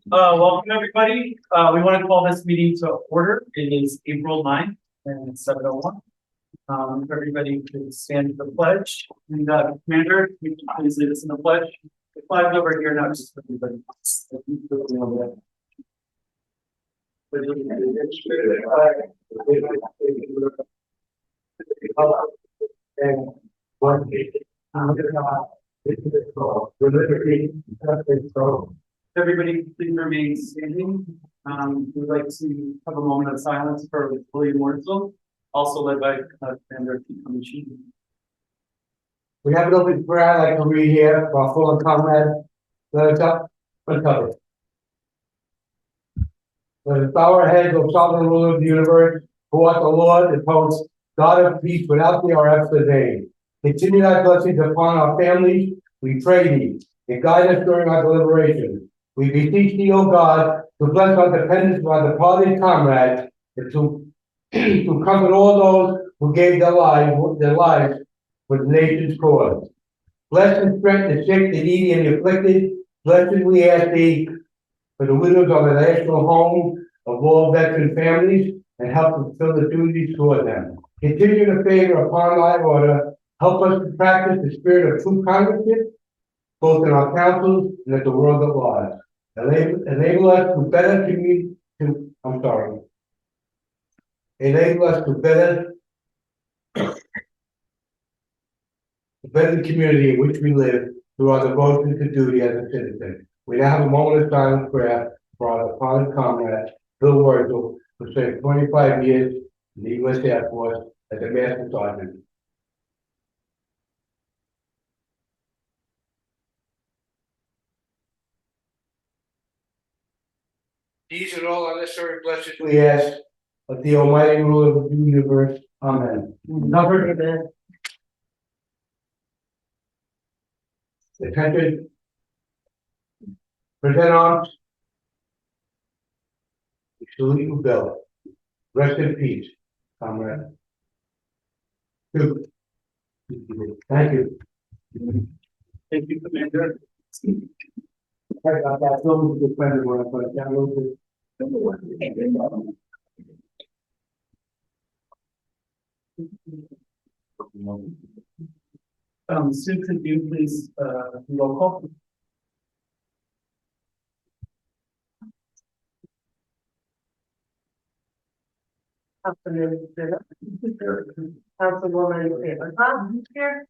Welcome everybody. We want to call this meeting to order. It is April 9th and it's 7:01. If everybody could stand for the pledge. And Commander, you can please lead us in the pledge. The flag over here now, just for everybody. And one nation under God, indivisible, with liberty and justice for all. Everybody, please remain standing. We'd like to have a moment of silence for William Wurtzel, also led by Commander Kamichi. We have an open prayer I'd like to read here for our fallen comrade. Let us up uncover. Let us bow our heads, O sovereign ruler of the universe, who art the Lord and host, God of peace, without thee our efforts are vain. Continue thy blessings upon our families, we pray thee, and guide us during our deliberations. We beseech thee, O God, to bless our dependents of our departed comrades, and to comfort all those who gave their lives for the nation's cause. Bless and strengthen the sick, the needy, and the afflicted. Blessed we ask thee for the widows of the national home of all veteran families, and help fulfill the duties toward them. Continue to favor upon thy order. Help us to practice the spirit of true congressship, both in our councils and at the world at large. Enable us to better Enable us to better the community in which we live through our devotion to duty as a citizen. We now have a moment of silent prayer for our departed comrade, Bill Wurtzel, who served 25 years in the U.S. Air Force as a Master Sergeant. These and all unnecessary blessings we ask of the Almighty Ruler of the universe. Amen. Amen. Attention. Present arms. We salute you, Bill. Rest in peace, comrade. Thank you. Thank you, Commander. Sorry about that. Bill was a good friend of mine, but that was Sue, could you please roll call? Councilwoman Abraham here.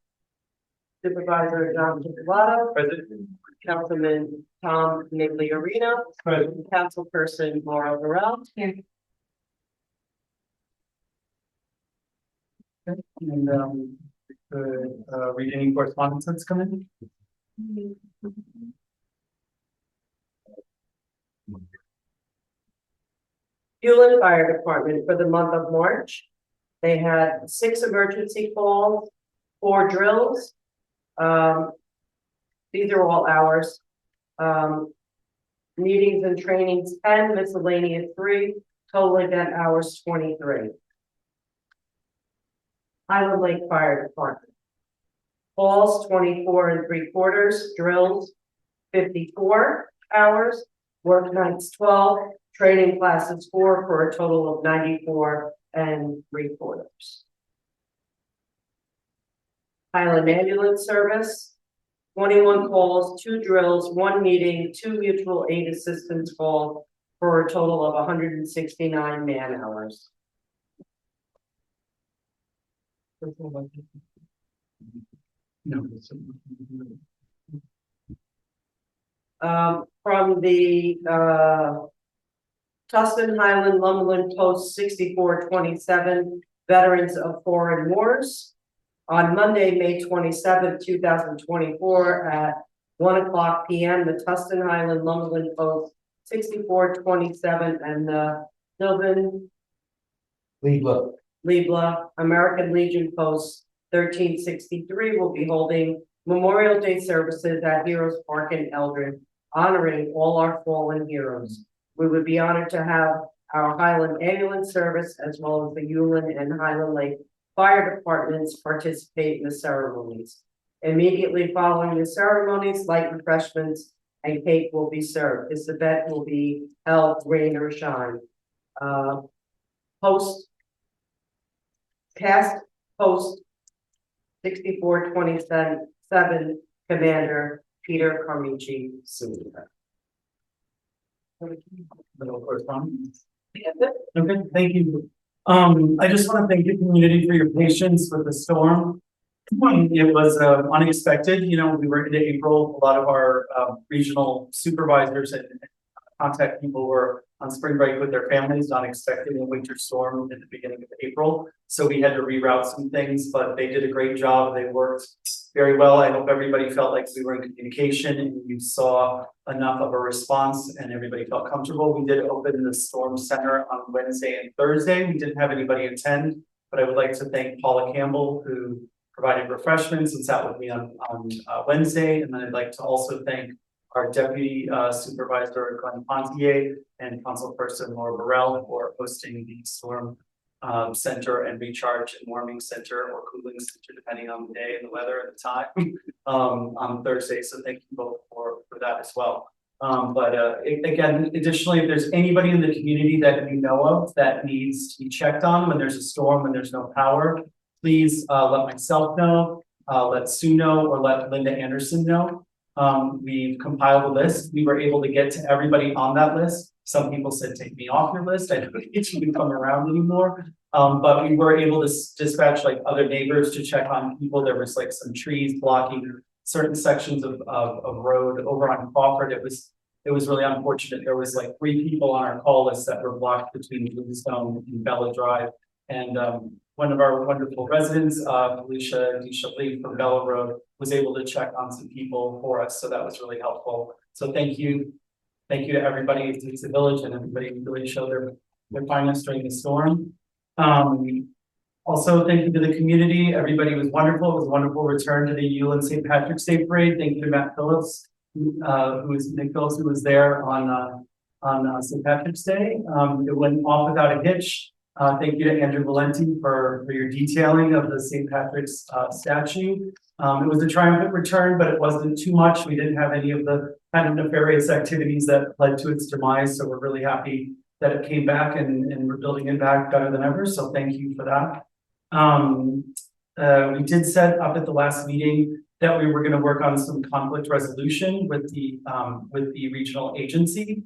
Supervisor John Chipolato. President. Councilman Tom Migliorino. President. Councilperson Maura Burrell. Here. And read any correspondence that's come in. Hewlin Fire Department for the month of March. They had 6 emergency calls, 4 drills. These are all hours. Meetings and trainings 10, miscellaneous 3, total event hours 23. Highland Lake Fire Department. Calls 24 3/4, drills 54 hours, work nights 12, training classes 4 for a total of 94 3/4. Highland Ambulance Service, 21 calls, 2 drills, 1 meeting, 2 mutual aid assistance calls for a total of 169 man hours. From the Tustin Highland Lumberland Post 6427, Veterans of Foreign Wars. On Monday, May 27, 2024 at 1:00 p.m. the Tustin Highland Lumberland Post 6427, and the Sylvan Libla American Legion Post 1363 will be holding Memorial Day services at Heroes Park in Eldred, honoring all our fallen heroes. We would be honored to have our Highland Ambulance Service as well as the Ullin and Highland Lake Fire Departments participate in the ceremonies. Immediately following the ceremonies, light refreshments and cake will be served. This event will be held rain or shine. Post 6427 Commander Peter Carmichi Senior. Little correspondence. Okay, thank you. I just want to thank the community for your patience with the storm. It was unexpected, you know, we were into April, a lot of our regional supervisors and contact people were on spring break with their families, not expecting a winter storm at the beginning of April. So we had to reroute some things, but they did a great job. They worked very well. I hope everybody felt like we were in communication and you saw enough of a response and everybody felt comfortable. We did open the Storm Center on Wednesday and Thursday. We didn't have anybody attend, but I would like to thank Paula Campbell, who provided refreshments and sat with me on Wednesday. And then I'd like to also thank our Deputy Supervisor Glenn Pontier and Councilperson Laura Burrell for hosting the Storm Center and Recharge and Warming Center or Cooling Center, depending on the day and the weather at the time, on Thursday. So thank you both for that as well. Again, additionally, if there's anybody in the community that you know of that needs to be checked on when there's a storm, when there's no power, please let myself know, let Sue know, or let Linda Anderson know. We've compiled a list. We were able to get to everybody on that list. Some people said, take me off your list. I don't get you to come around anymore. But we were able to dispatch like other neighbors to check on people. There was like some trees blocking certain sections of road over on Crawford. It was really unfortunate. There was like 3 people on our call list that were blocked between Bluestone and Bella Drive. And one of our wonderful residents, Felicia Lee from Bella Road, was able to check on some people for us. So that was really helpful. So thank you. Thank you to everybody at Dixie Village and everybody who really showed their kindness during the storm. Also, thank you to the community. Everybody was wonderful. It was a wonderful return to the Ullin St. Patrick's Day Parade. Thank you to Matt Phillips, who was there on St. Patrick's Day. It went off without a hitch. Thank you to Andrew Valenti for your detailing of the St. Patrick's statue. It was a triumphant return, but it wasn't too much. We didn't have any of the kind of nefarious activities that led to its demise. So we're really happy that it came back and we're building it back better than ever. So thank you for that. We did set up at the last meeting that we were going to work on some conflict resolution with the regional agency.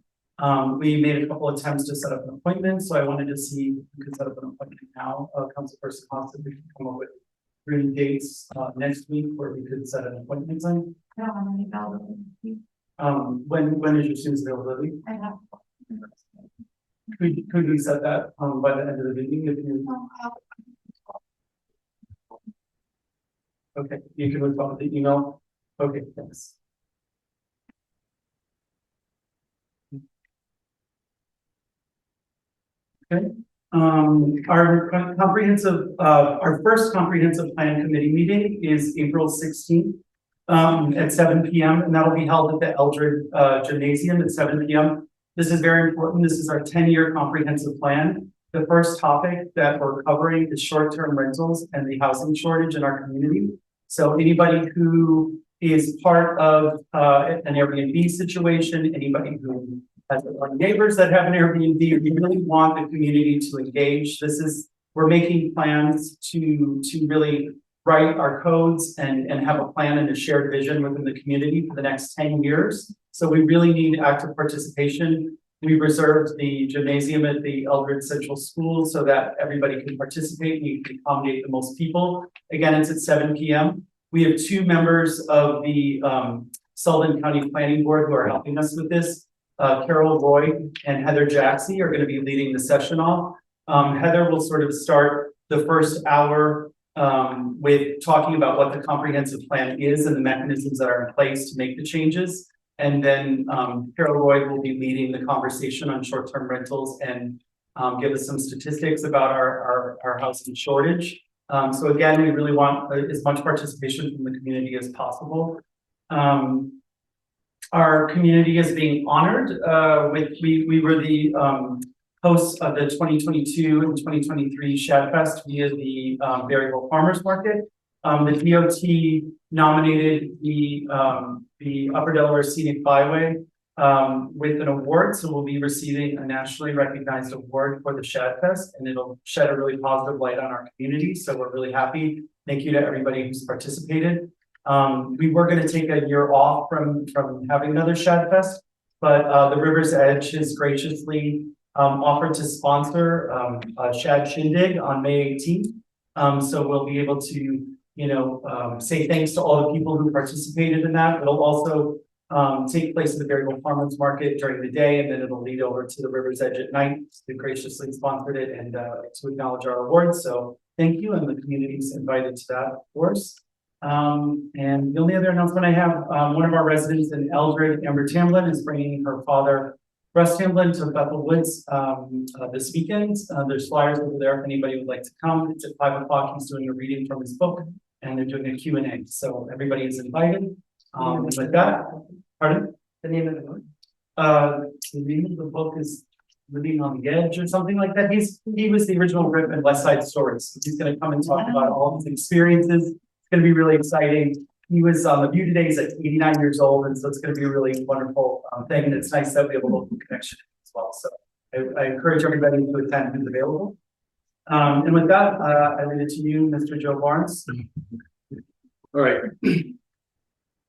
We made a couple attempts to set up an appointment, so I wanted to see if we could set up an appointment now. Councilperson Constant, we can come up with 3 dates next week where we could set an appointment time. I don't have any availability. When is your soonest availability? I have. Could we set that by the end of the meeting if you? Okay, you can respond to the email. Okay, thanks. Okay, our first comprehensive plan committee meeting is April 16th at 7 p.m. and that'll be held at the Eldred Gymnasium at 7 p.m. This is very important. This is our 10-year comprehensive plan. The first topic that we're covering is short-term rentals and the housing shortage in our community. So anybody who is part of an Airbnb situation, anybody who has neighbors that have an Airbnb, we really want the community to engage. We're making plans to really write our codes and have a plan and a shared vision within the community for the next 10 years. So we really need active participation. We reserved the gymnasium at the Eldred Central School so that everybody can participate and you can accommodate the most people. Again, it's at 7 p.m. We have 2 members of the Sullivan County Planning Board who are helping us with this. Carol Roy and Heather Jackson are going to be leading the session off. Heather will sort of start the first hour with talking about what the comprehensive plan is and the mechanisms that are in place to make the changes. And then, Carol Roy will be leading the conversation on short-term rentals and give us some statistics about our housing shortage. So again, we really want as much participation from the community as possible. Our community is being honored, we were the, hosts of the 2022 and 2023 Shad Fest via the, Berryville Farmers Market. The DOT nominated the Upper Delaware Scenic Byway, with an award, so we'll be receiving a nationally recognized award for the Shad Fest, and it'll shed a really positive light on our community, so we're really happy. Thank you to everybody who's participated. We were gonna take a year off from having another Shad Fest, but the River's Edge has graciously offered to sponsor a Shad Shindig on May 18th. So we'll be able to, say thanks to all the people who participated in that. It'll also take place at the Berryville Farmers Market during the day, and then it'll lead over to the River's Edge at night. They graciously sponsored it and to acknowledge our awards. So thank you, and the community's invited to that, of course. And the only other announcement I have, one of our residents in Eldred, Amber Tamblin, is bringing her father, Russ Tamblin, to Bethel Woods this weekend. There's flyers over there if anybody would like to come. It's at 5 o'clock. He's doing a reading from his book, and they're doing a Q&A. So everybody is invited. With that, pardon? The name of the book? The name of the book is Living on the Edge or something like that. He was the original Rip and West Side Stories. So he's going to come and talk about all his experiences. It's going to be really exciting. He was on The View today. He's like 89 years old, and so it's going to be a really wonderful thing. And it's nice that we have a local connection as well. So I encourage everybody to attend who's available. And with that, I leave it to you, Mr. Joe Barnes. All right.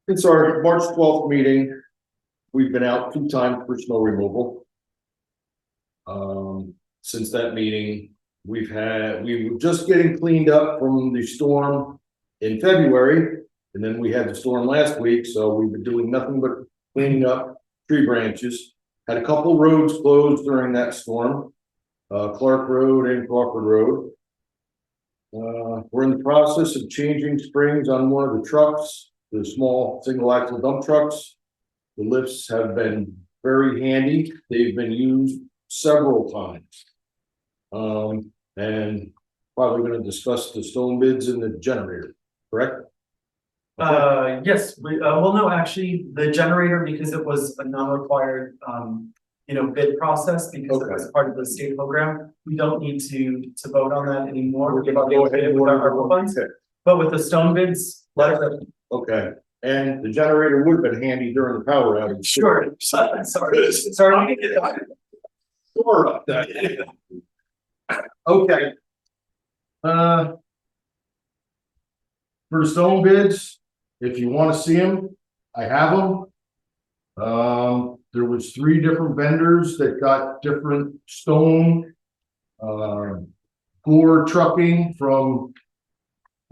It's our March 12th meeting. We've been out 2 times for snow removal. Since that meeting, we were just getting cleaned up from the storm in February, and then we had the storm last week, so we've been doing nothing but cleaning up tree branches. Had a couple roads closed during that storm, Clark Road and Crawford Road. We're in the process of changing springs on one of the trucks, the small single axle dump trucks. The lifts have been very handy. They've been used several times. And probably going to discuss the stone bids and the generator, correct? Yes, well, no, actually, the generator, because it was a non-required, bid process, because it was part of the state program, we don't need to vote on that anymore. We're going to go ahead with our ARPA funds. But with the stone bids, Okay, and the generator would have been handy during the power outage. sure, sorry. Sure up that. Okay. For stone bids, if you want to see them, I have them. There was 3 different vendors that got different stone. Gore Trucking from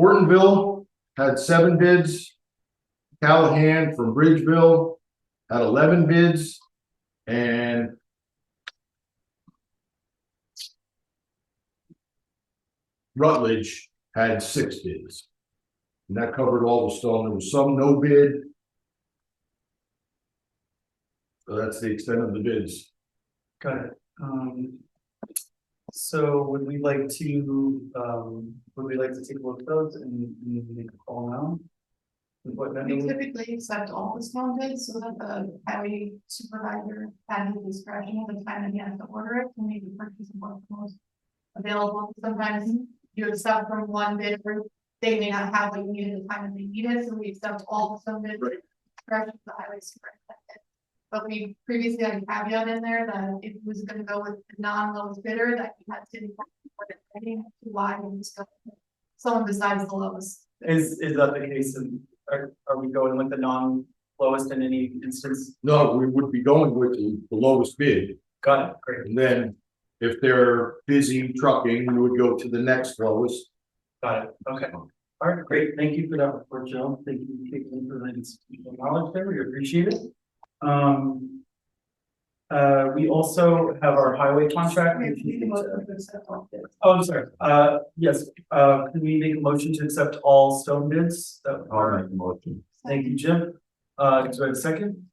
Hortonville had 7 bids. Callahan from Bridgeville had 11 bids, and Rutledge had 6 bids. And that covered all the stone. There was some no bid. So that's the extent of the bids. Got it. So would we like to take a look at those and make a call now? We typically accept all the stone bids so that the highway supervisor has the discretion at the time that he has to order it, to make the purchase of what's most available. Sometimes you accept from one bid group, they may not have what you need at the time that they need it, so we accept all the stone bids. Right. Discretion of the highway superintendent. But we previously had a caveat in there that if it was gonna go with the non-lowest bidder, that you had to inform why we discussed someone besides the lowest. Is that the case? And are we going with the non-lowest in any instance? No, we would be going with the lowest bid. Got it, great. And then if they're busy trucking, we would go to the next lowest. Got it, okay. All right, great, thank you for that report, Joe. Thank you, Caitlin, for that institutional knowledge there, we appreciate it. We also have our highway contract. Oh, I'm sorry, yes, can we make a motion to accept all stone bids? I'll make the motion. Thank you, Jim. Do I have a second?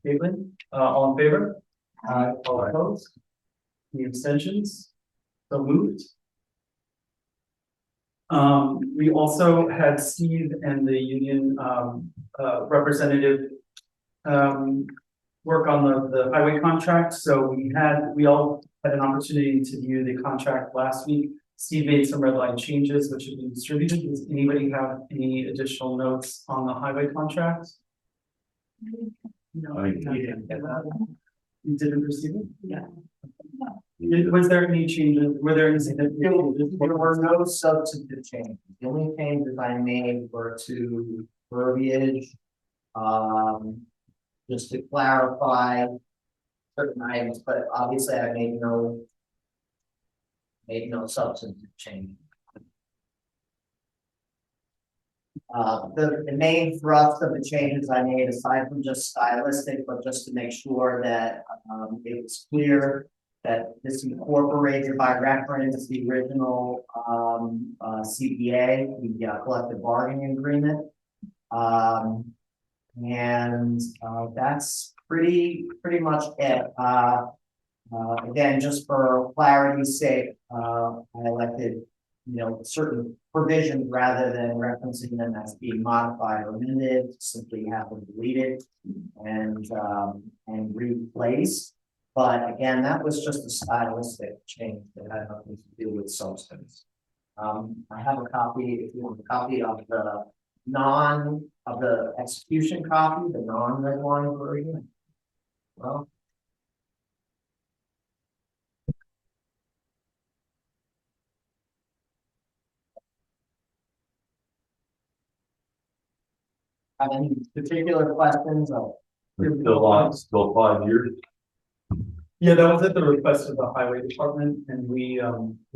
Caitlin, all in favor? All opposed? Any abstentions? So moved. We also had Steve and the union, representative, work on the highway contract. So we all had an opportunity to view the contract last week. Steve made some red line changes, which have been distributed. Does anybody have any additional notes on the highway contract? No. I- You didn't receive it? Yeah. Was there any changes? Were there any significant changes? There were no substantive changes. The only changes I made were to verbiage. Just to clarify certain items, but obviously I made no substantive change. The main thrust of the changes I made, aside from just stylistic, but just to make sure that it was clear that this incorporated by reference the original CBA, the collective bargaining agreement. That's pretty much it. Again, just for clarity's sake, I elected, certain provisions rather than referencing them as being modified or amended, simply have them deleted and replaced. But again, that was just a stylistic change that had nothing to do with substance. I have a copy, if you want a copy of the execution copy, the non-red line version. Well. Have any particular questions? Still 5 years. Yeah, that was at the request of the highway department, and we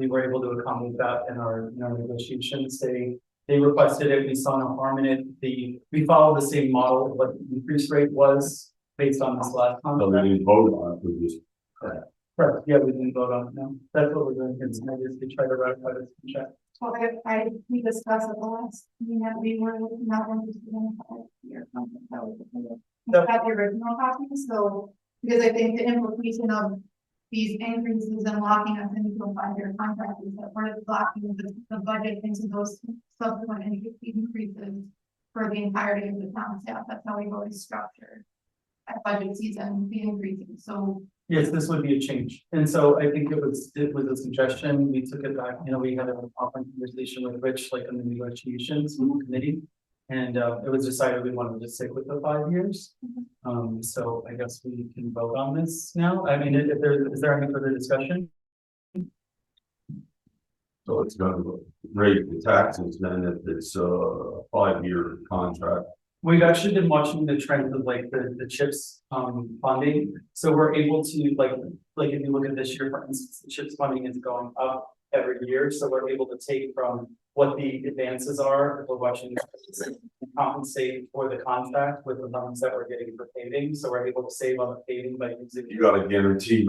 were able to accommodate that in our negotiations. They requested it, we saw no harm in it. We followed the same model of what the increase rate was based on this last So we contract. didn't vote on it, we just. Correct, yeah, we didn't vote on it, no. That's what we're doing here tonight, is to try to ratify this contract. Well, we discussed at the last meeting that we were not interested in a 5-year contract. That was No. the original copy, so, because I think the implication of these increases and locking us into a 5-year contract is that we're locking the budget into those subsequent increases for the entirety of the town staff. That's how we've always structured at budget season, the increases, so. Yes, this would be a change. And so I think it was a suggestion. We took it back, we had an offline conversation with Rich, like in the negotiations with the committee. And it was decided we wanted to stick with the 5 years. So I guess we can vote on this now. I mean, is there any further discussion? So it's gonna raise the taxes then if it's a 5-year contract. We've actually been watching the trends of like the CHIPS funding. So we're able to like if you look at this year, for instance, the CHIPS funding is going up every year. So we're able to take from what the advances are, if we're watching compensate for the contract with the funds that we're getting for paving. So we're able to save on the paving by using. You got a guarantee,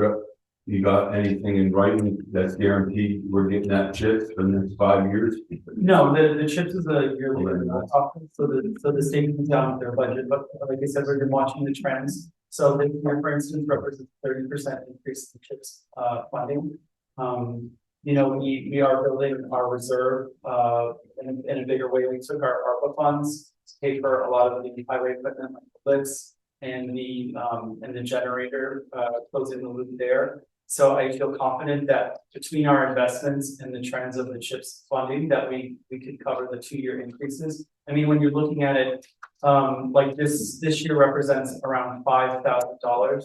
you got anything in writing that's guaranteed we're getting that chip for the next 5 years? No, the CHIPS is a yearly, Oh, very nice. so the state comes down with their budget, but like I said, we've been watching the trends. So this year, for instance, represents 30% increase in CHIPS funding. We are building our reserve in a bigger way. We took our ARPA funds to pay for a lot of the highway equipment, like the lifts and the generator, closing the loop there. So I feel confident that between our investments and the trends of the CHIPS funding, that we could cover the 2-year increases. I mean, when you're looking at it, like this year represents around $5,000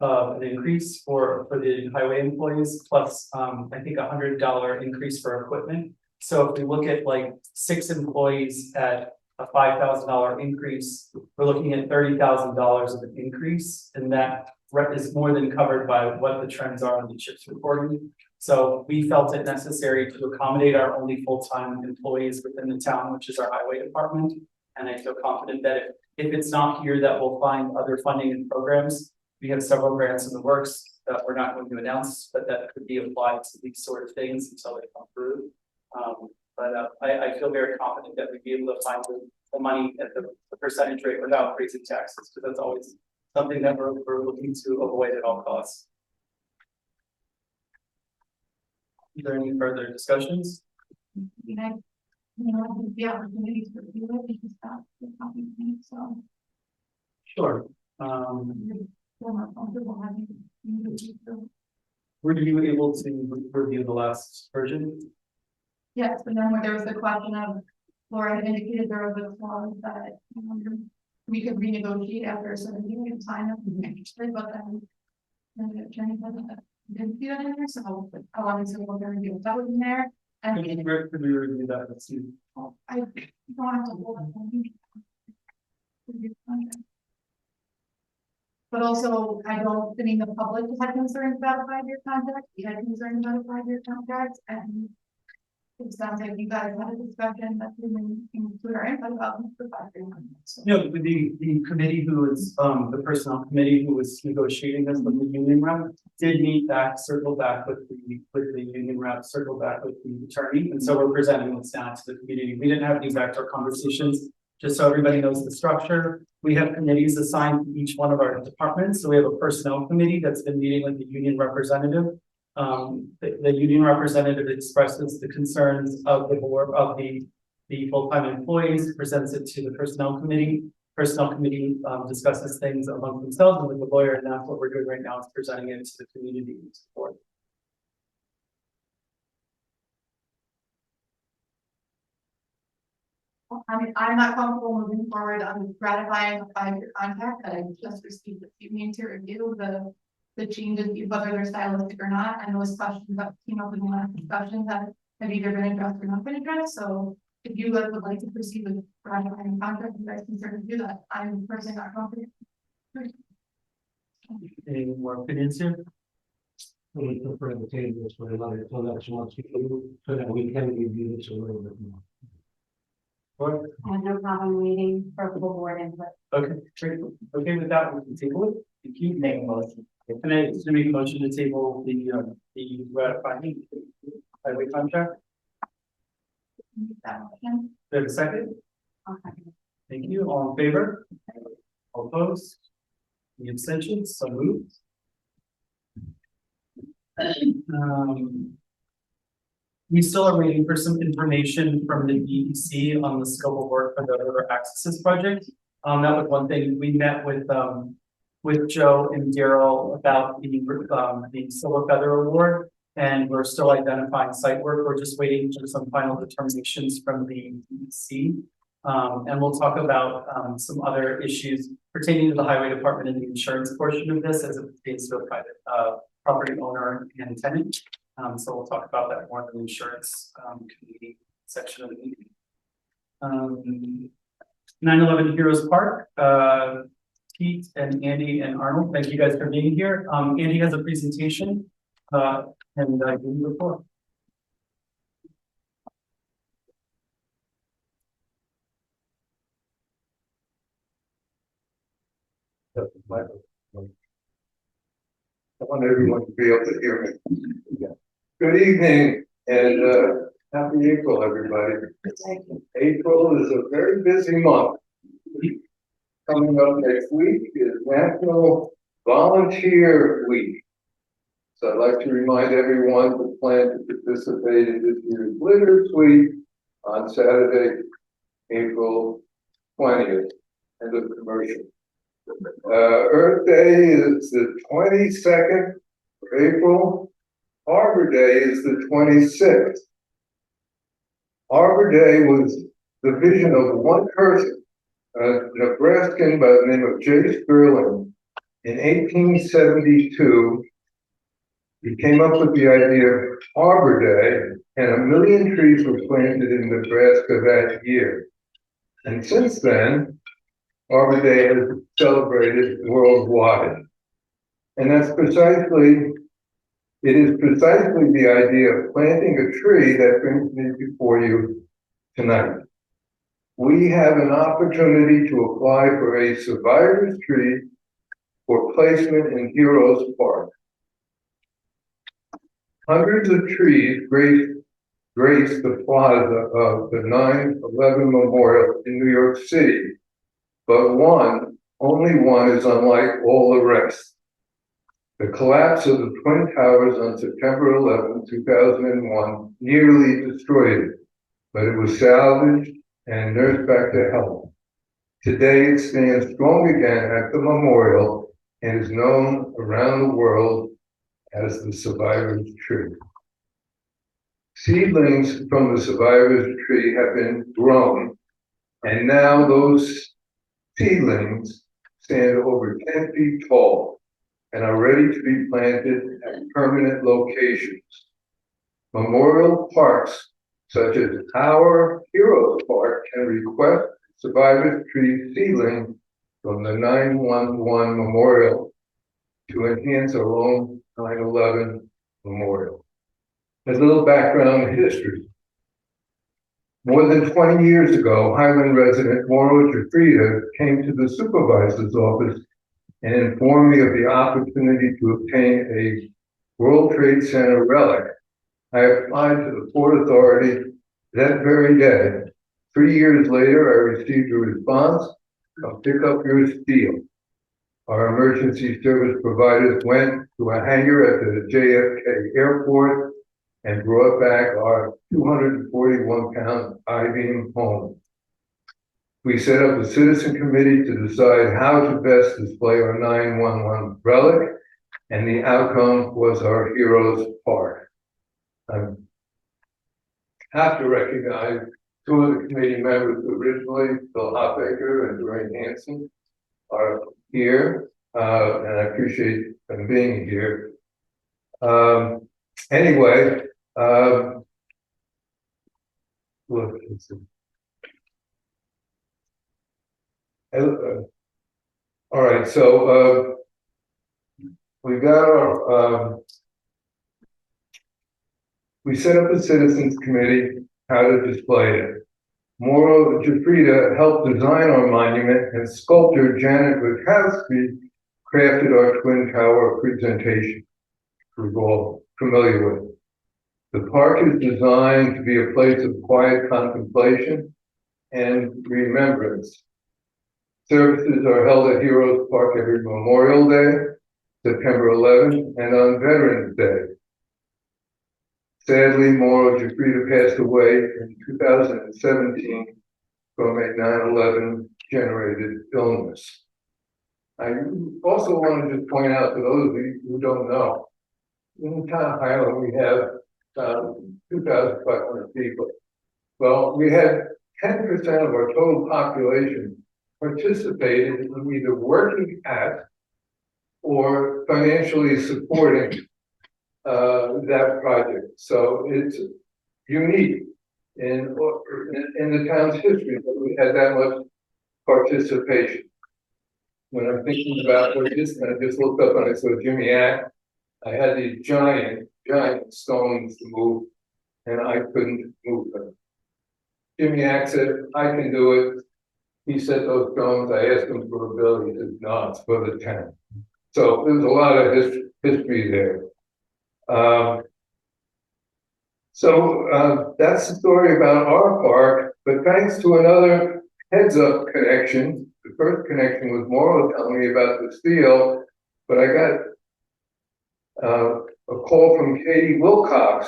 an increase for the highway employees, plus I think $100 increase for equipment. So if we look at like 6 employees at a $5,000 increase, we're looking at $30,000 of an increase, and that is more than covered by what the trends are in the CHIPS reporting. So we felt it necessary to accommodate our only full-time employees within the town, which is our highway department. And I feel confident that if it's not here, that we'll find other funding and programs. We have several grants in the works that we're not going to announce, but that could be applied to these sort of things until they come through. I feel very confident that we'd be able to find the money at the percentage rate without raising taxes, because that's always something that we're looking to avoid at all costs. Is there any further discussions? The opportunity to review it because that's the company, so Sure. you're more comfortable having. Were you able to review the last version? Yes, but then when there was the question of, Laura had indicated there was a clause that, we could renegotiate after a certain period of time, if we interested, but then. The attorney didn't see that in there, so I wanted to go there and do that was in there. And Could we review that? Let's see. I don't have to hold it. But also, I mean, the public had concerns about a 5-year contract, we had concerns about a 5-year contract, and it sounds like you guys had a discussion that didn't include our input about the 5-year contract. So No, the committee who was, the personnel committee who was negotiating this with the union rep did meet back, circle back with the union rep, circle back with the attorney, and so we're presenting this now to the community. We didn't have these actual conversations, just so everybody knows the structure. We have committees assigned to each one of our departments, so we have a personnel committee that's been meeting with the union representative. The union representative expresses the concerns of the board, of the full-time employees, presents it to the personnel committee. Personnel committee discusses things among themselves and with the lawyer, and that's what we're doing right now, is presenting it to the community support. I mean, I'm not comfortable moving forward on ratifying a 5-year contract that I just received this evening to review the changes, whether they're stylistic or not, and those questions that came up in the last discussion that have either been addressed or not been addressed, so if you guys would like to proceed with ratifying a contract, you guys can certainly do that. I'm personally not confident. Any more opinions here? We prefer the tables for another, so that's once we do, so that we can review this a little bit more. Or, I have no problem waiting for full board input. okay, great. Okay, with that, we can table it. Thank you. Make a motion. Can I just make a motion to table the ratifying highway contract? That motion. Do I have a second? Okay. Thank you. All in favor? All opposed? The abstentions, so moved. We still are waiting for some information from the DEC on the scope of work for the river accesses project. That was one thing we met with Joe and Daryl about the Silver Feather Award, and we're still identifying site work. We're just waiting for some final determinations from the DEC. And we'll talk about some other issues pertaining to the highway department and the insurance portion of this as it pertains to a private property owner and tenant. So we'll talk about that more in the insurance committee section of the meeting. 9/11 Heroes Park, Pete and Andy and Arnold, thank you guys for being here. Andy has a presentation and I give you the report. I want everyone to be able to hear me. Good evening and happy April, everybody. April is a very busy month. Coming up next week is National Volunteer Week. So I'd like to remind everyone to plan to participate in this year's Glitter Sweep on Saturday, April 20th. End of commercial. Earth Day is the 22nd of April. Arbor Day is the 26th. Arbor Day was the vision of one person, a Nebraskan by the name of J. Sterling. In 1872, he came up with the idea of Arbor Day, and 1 million trees were planted in Nebraska that year. And since then, Arbor Day is celebrated worldwide. And that's precisely, it is precisely the idea of planting a tree that brings me before you tonight. We have an opportunity to apply for a survivor's tree for placement in Heroes Park. Hundreds of trees grace the plaza of the 9/11 Memorial in New York City. but only one is unlike all the rest. The collapse of the Twin Towers on September 11, 2001 nearly destroyed it, but it was salvaged and nursed back to health. Today it stands strong again at the memorial and is known around the world as the Survivors Tree. Seedlings from the Survivors Tree have been grown, and now those seedlings stand over 10 feet tall and are ready to be planted at permanent locations. Memorial parks, such as our Heroes Park, can request Survivors Tree seedling from the 911 Memorial to enhance our own 9/11 Memorial. A little background history. More than 20 years ago, Highland resident Mauro Jafrida came to the supervisor's office and informed me of the opportunity to obtain a World Trade Center relic. I applied to the Port Authority that very day. 3 years later, I received a response, "Come pick up your steel." Our emergency service providers went to a hangar at the JFK airport and brought back our 241-pound I-beam home. We set up a citizen committee to decide how to best display our 911 relic, and the outcome was our Heroes Park. I have to recognize two of the committee members originally, Bill Hopbaker and Dwayne Hanson, are here, and I appreciate them being here. Anyway, look, all right, so we got our we set up a citizens committee how to display it. Mauro Jafrida helped design our monument, and sculptor Janet Witkowski crafted our Twin Tower presentation we're all familiar with. The park is designed to be a place of quiet contemplation and remembrance. Services are held at Heroes Park every Memorial Day, September 11th, and on Veterans Day. Sadly, Mauro Jafrida passed away in 2017 from a 9/11 generated illness. I also want to just point out to those of you who don't know, in the town of Highland, we have 2,500 people. Well, we had 10% of our total population participated in either working at or financially supporting that project. So it's unique in the town's history that we had that much participation. When I'm thinking about what this, I just looked up and I saw Jimmy Ack. I had these giant stones to move, and I couldn't move them. Jimmy Ack said, "I can do it." He set those stones. I asked him for a bill. He said, "No, it's for the town." So there's a lot of history there. That's the story about our park, but thanks to another heads up connection, the first connection was Mauro telling me about the steel, but I got a call from Katie Wilcox,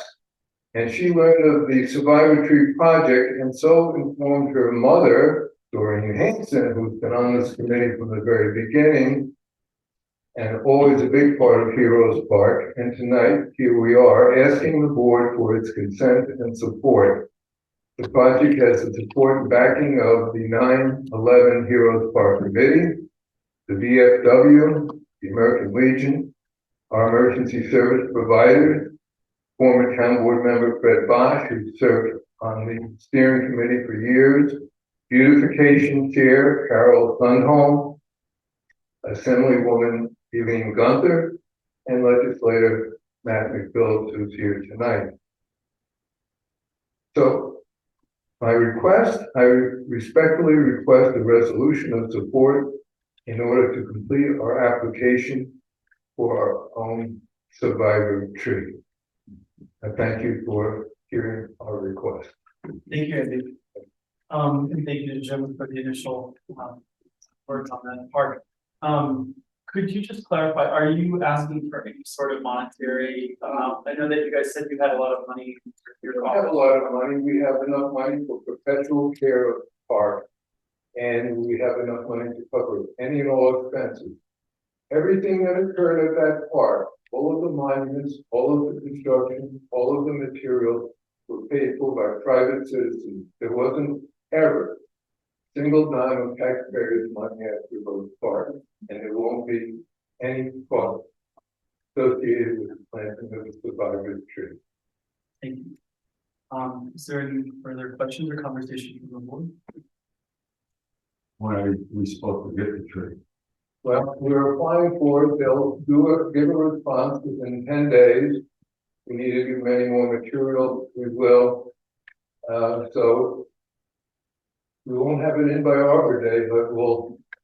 and she learned of the Survivor Tree Project and so informed her mother, Doreen Hanson, who's been on this committee from the very beginning, and always a big part of Heroes Park. And tonight, here we are, asking the board for its consent and support. The project has the support and backing of the 9/11 Heroes Park Committee, the VFW, the American Legion, our emergency service providers, former town board member Fred Bosch, who served on the steering committee for years, beautification chair Carol Sundholm, Assemblywoman Eileen Gunther, and legislator Matt McPhillips, who's here tonight. So I respectfully request a resolution of support in order to complete our application for our own Survivor Tree. I thank you for hearing our request. Thank you, Andy. And thank you to Jim for the initial work on that part. Could you just clarify, are you asking for any sort of monetary amount? I know that you guys said you had a lot of money. For We your don't have a office. lot of money, we have enough money for perpetual care of the park. And we have enough money to cover any and all expenses. Everything that occurred at that park, all of the monuments, all of the construction, all of the materials were paid for by private citizens. There wasn't ever a single dime of taxpayers' money at the Rose Park, and there won't be any cost associated with the planting of the survivors tree. Thank you. Is there any further questions or conversation from the board? When are we supposed to get the tree? Well, we're applying for it, they'll give a response within 10 days. We need to give many more material, we will. So we won't have it in by Arbor Day, but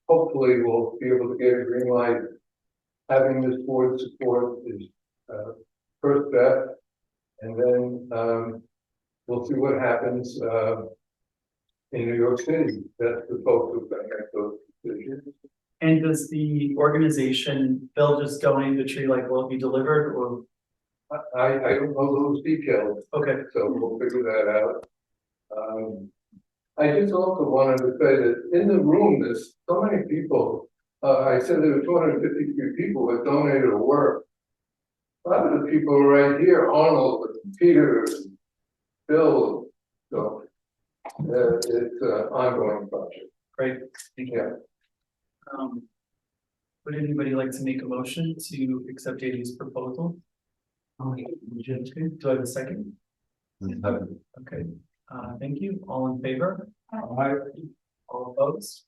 hopefully we'll be able to get a green light. Having this board support is, first step. And then, we'll see what happens, in New York City. That's the folks who make those decisions. And does the organization, they'll just donate the tree, like, will it be delivered or, I don't know those details, okay, so we'll figure that out. I just also wanted to say that in the room, there's so many people. I said there were 253 people that donated work. A lot of the people are right here, Arnold, Peter, Bill, so it's an ongoing project. great, thank you. Yeah. Would anybody like to make a motion to accept JD's proposal? Do I have a second? Okay, thank you, all in favor? All opposed?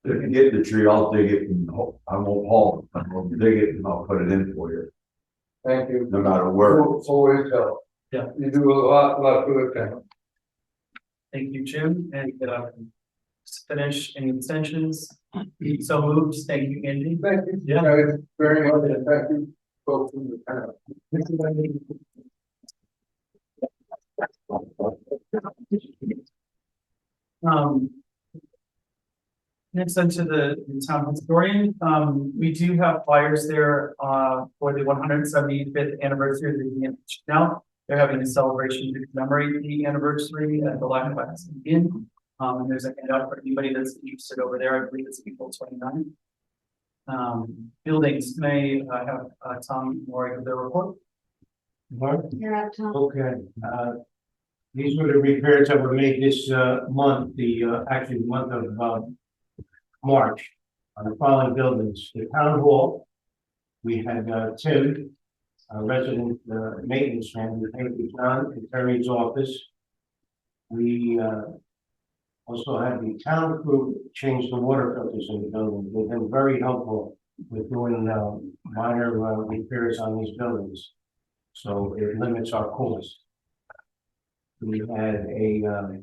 If you get the tree, I'll dig it and I won't haul it. I'll dig it and I'll put it in for you, Thank you. no matter where. Always help. Yeah. You do a lot for the town. Thank you, Jim, and finish any extensions. So moved, thank you, Andy. Thank you Yeah. guys very much, and thank you folks from the town. Next on to the town historian, we do have flyers there, for the 175th anniversary of the Union. Now, they're having a celebration to commemorate the anniversary at the Latin Waxing Inn. And there's a handout for anybody that's interested over there, I believe it's April 29th. Buildings may, have, Tom Mori give their report. You're up, Tom. Okay, these were the repairs that were made this month, actually the month of March, on the following buildings: the town hall. We had Tim, resident maintenance man, we painted John in Terry's office. We also had the town crew change the water filters in the building. They've been very helpful with doing minor repairs on these buildings. So it limits our cost. We had a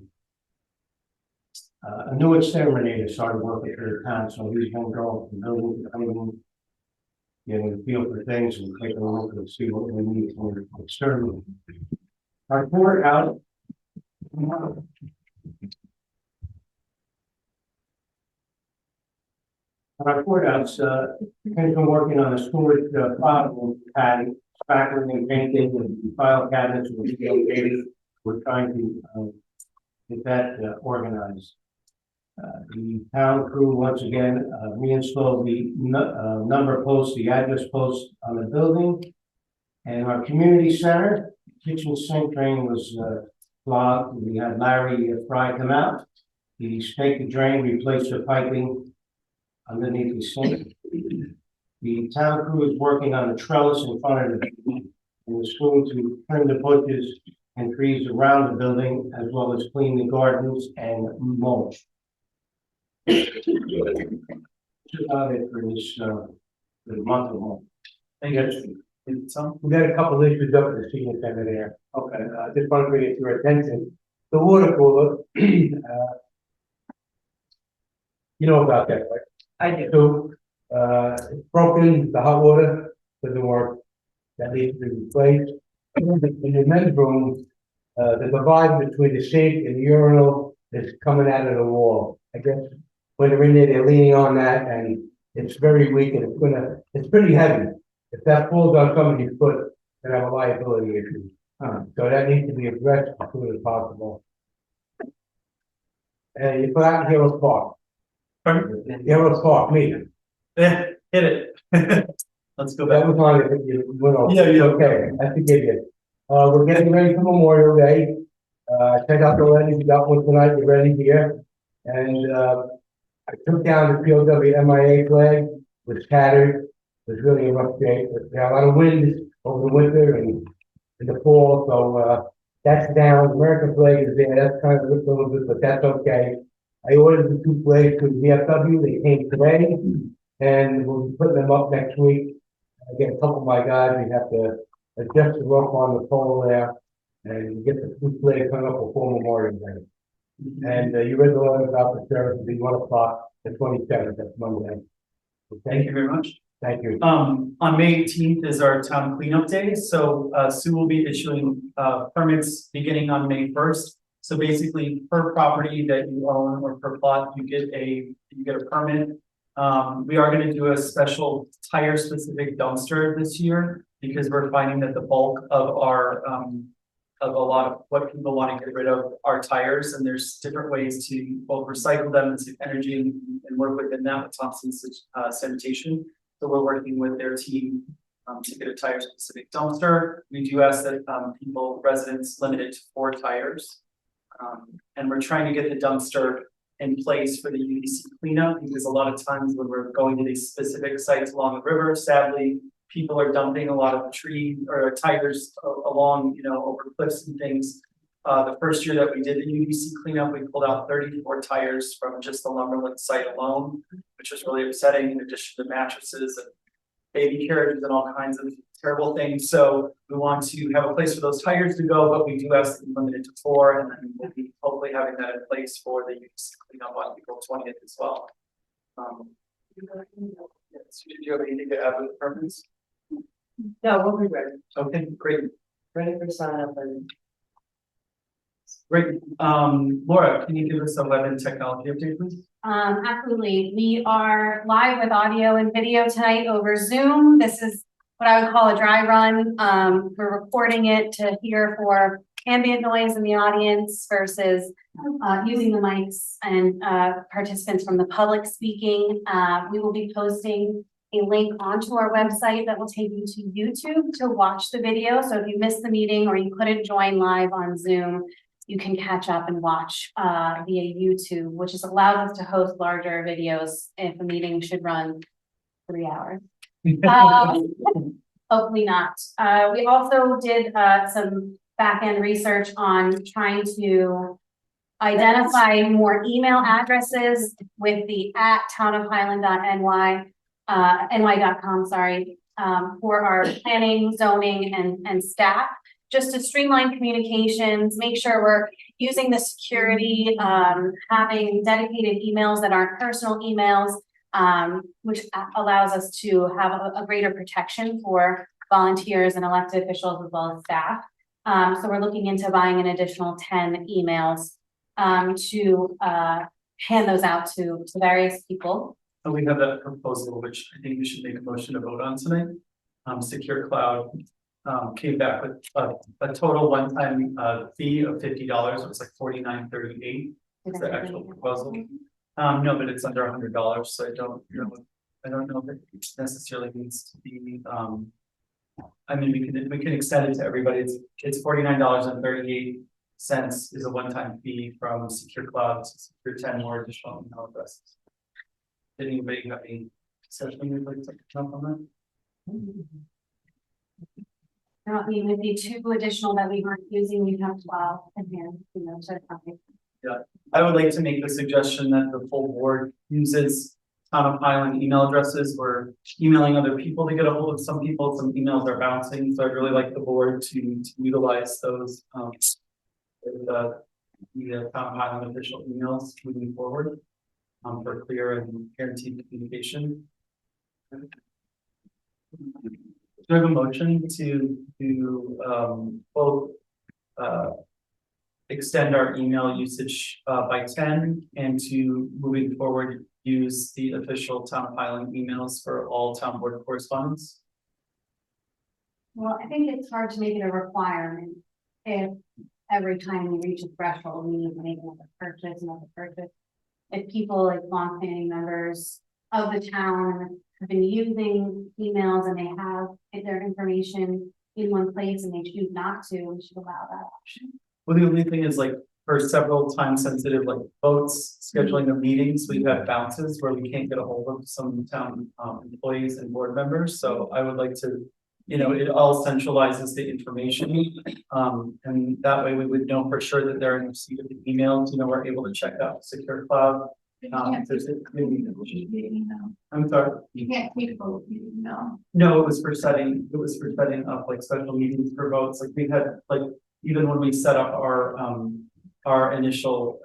new exterminator started working for the town, so he's going to go from building to building, getting a feel for things and taking a look and see what we need to exterminate. Our court out. Our courthouse, has been working on a storage file pad, spackling and painting and file cabinets will be located. We're trying to get that organized. The town crew once again reinstalled the number post, the address post on the building. And our community center, kitchen sink drain was clogged. We had Larry Fry come out. He staked the drain, replaced the piping underneath the sink. The town crew is working on a trellis in front of the school to trim the bushes and trees around the building, as well as clean the gardens and mulch. That's about it for this for the month of March. Thank you. Tom? We got a couple issues up at the senior center there. Okay, just want to bring it to your attention. The water cooler, you know about that, right? I do. So, it's broken, the hot water doesn't work. That needs to be replaced. In the men's room, the divide between the sink and the urinal is coming out of the wall. I guess when they're in there, they're leaning on that and it's very weak and it's pretty heavy. If that falls on somebody's foot, then have a liability issue. So that needs to be addressed as soon as possible. And you put out Hero Park. Pardon? Hero Park, me. Hit it. Let's go back. That was on it, you went over. Yeah, yeah. Okay, I forgive you. We're getting ready for Memorial Day. Check out the letters, you got one tonight, you're ready here. And, I took down the POW MIA flag, was tattered, was really in rough shape. There had a lot of wind over the winter and in the fall, so, that's down. American flag is there, that's kind of ripped a little bit, but that's okay. I ordered the 2 flags to VFW, they came today, and we'll be putting them up next week. Again, a couple of my guys, we have to adjust the rope on the pole there and get the 2 flags hung up before Memorial Day. And you read the letter about the service, it'll be 1 o'clock, the 27th, that's Monday. Thank Okay, you very much. thank you. On May 18th is our town cleanup day, so Sue will be issuing permits beginning on May 1st. So basically, per property that you own or per plot, you get a permit. We are gonna do a special tire specific dumpster this year because we're finding that the bulk of our of a lot of what people want to get rid of are tires, and there's different ways to both recycle them and save energy and work within that with Thompson Sanitation. So we're working with their team to get a tire specific dumpster. We do ask that residents limit it to 4 tires. And we're trying to get the dumpster in place for the UDC cleanup because a lot of times when we're going to these specific sites along the river, sadly, people are dumping a lot of tree or tires along, over cliffs and things. The first year that we did the UDC cleanup, we pulled out 34 tires from just the Lumberland site alone, which was really upsetting in addition to mattresses and baby carriages and all kinds of terrible things. So we want to have a place for those tires to go, but we do ask that you limit it to 4, and then we'll be hopefully having that in place for the UDC cleanup on April 20th as well. Yes, do you have anything to add with the permits? No, we'll be ready, Okay, great, ready for sign up and. great. Laura, can you give us a web and technology update, please? Absolutely. We are live with audio and video tonight over Zoom. This is what I would call a dry run. We're recording it to hear for ambient noise in the audience versus using the mics and participants from the public speaking. We will be posting a link onto our website that will take you to YouTube to watch the video. So if you missed the meeting or you couldn't join live on Zoom, you can catch up and watch via YouTube, which is allows us to host larger videos if a meeting should run 3 hours. Hopefully not. We also did some back-end research on trying to identify more email addresses with the @townofhighland.ny, ny.com, sorry, for our planning, zoning, and staff, just to streamline communications, make sure we're using the security, having dedicated emails that aren't personal emails, which allows us to have a greater protection for volunteers and elected officials as well as staff. So we're looking into buying an additional 10 emails to hand those out to various people. And we have that proposal, which I think we should make a motion to vote on tonight. Secure Cloud came back with a total one-time fee of $50. It was like $49.38. Is the actual proposal? No, but it's under $100, so I don't know if it necessarily needs to be. I mean, we can extend it to everybody. It's $49.38 is a one-time fee from Secure Cloud to secure 10 more additional email addresses. Did anybody have any discussion you'd like to jump on that? Now, we would be 2 additional that we weren't using, we have 12 in here, so I would like to make the suggestion that the full board uses Town of Highland email addresses. We're emailing other people to get a hold of some people. Some emails are bouncing, so I'd really like the board to utilize those the Town of Highland official emails moving forward for clear and guaranteed communication. Do I have a motion to both extend our email usage by 10 and to moving forward, use the official town of Highland emails for all town board correspondence. Well, I think it's hard to make it a requirement if every time we reach a threshold, we need to make another purchase. If people like long-standing members of the town have been using emails and they have their information in one place and they choose not to, we should allow that option. Well, the only thing is like for several time sensitive like votes, scheduling of meetings, we've had bounces where we can't get a hold of some town employees and board members. So I would like to, you know, it all centralizes the information. And that way we would know for sure that they're in receipt of the emails, you know, we're able to check out Secure Cloud. If there's I'm sorry. You can't keep both, you know. No, it was for setting up like special meetings for votes, like we had, like, even when we set up our initial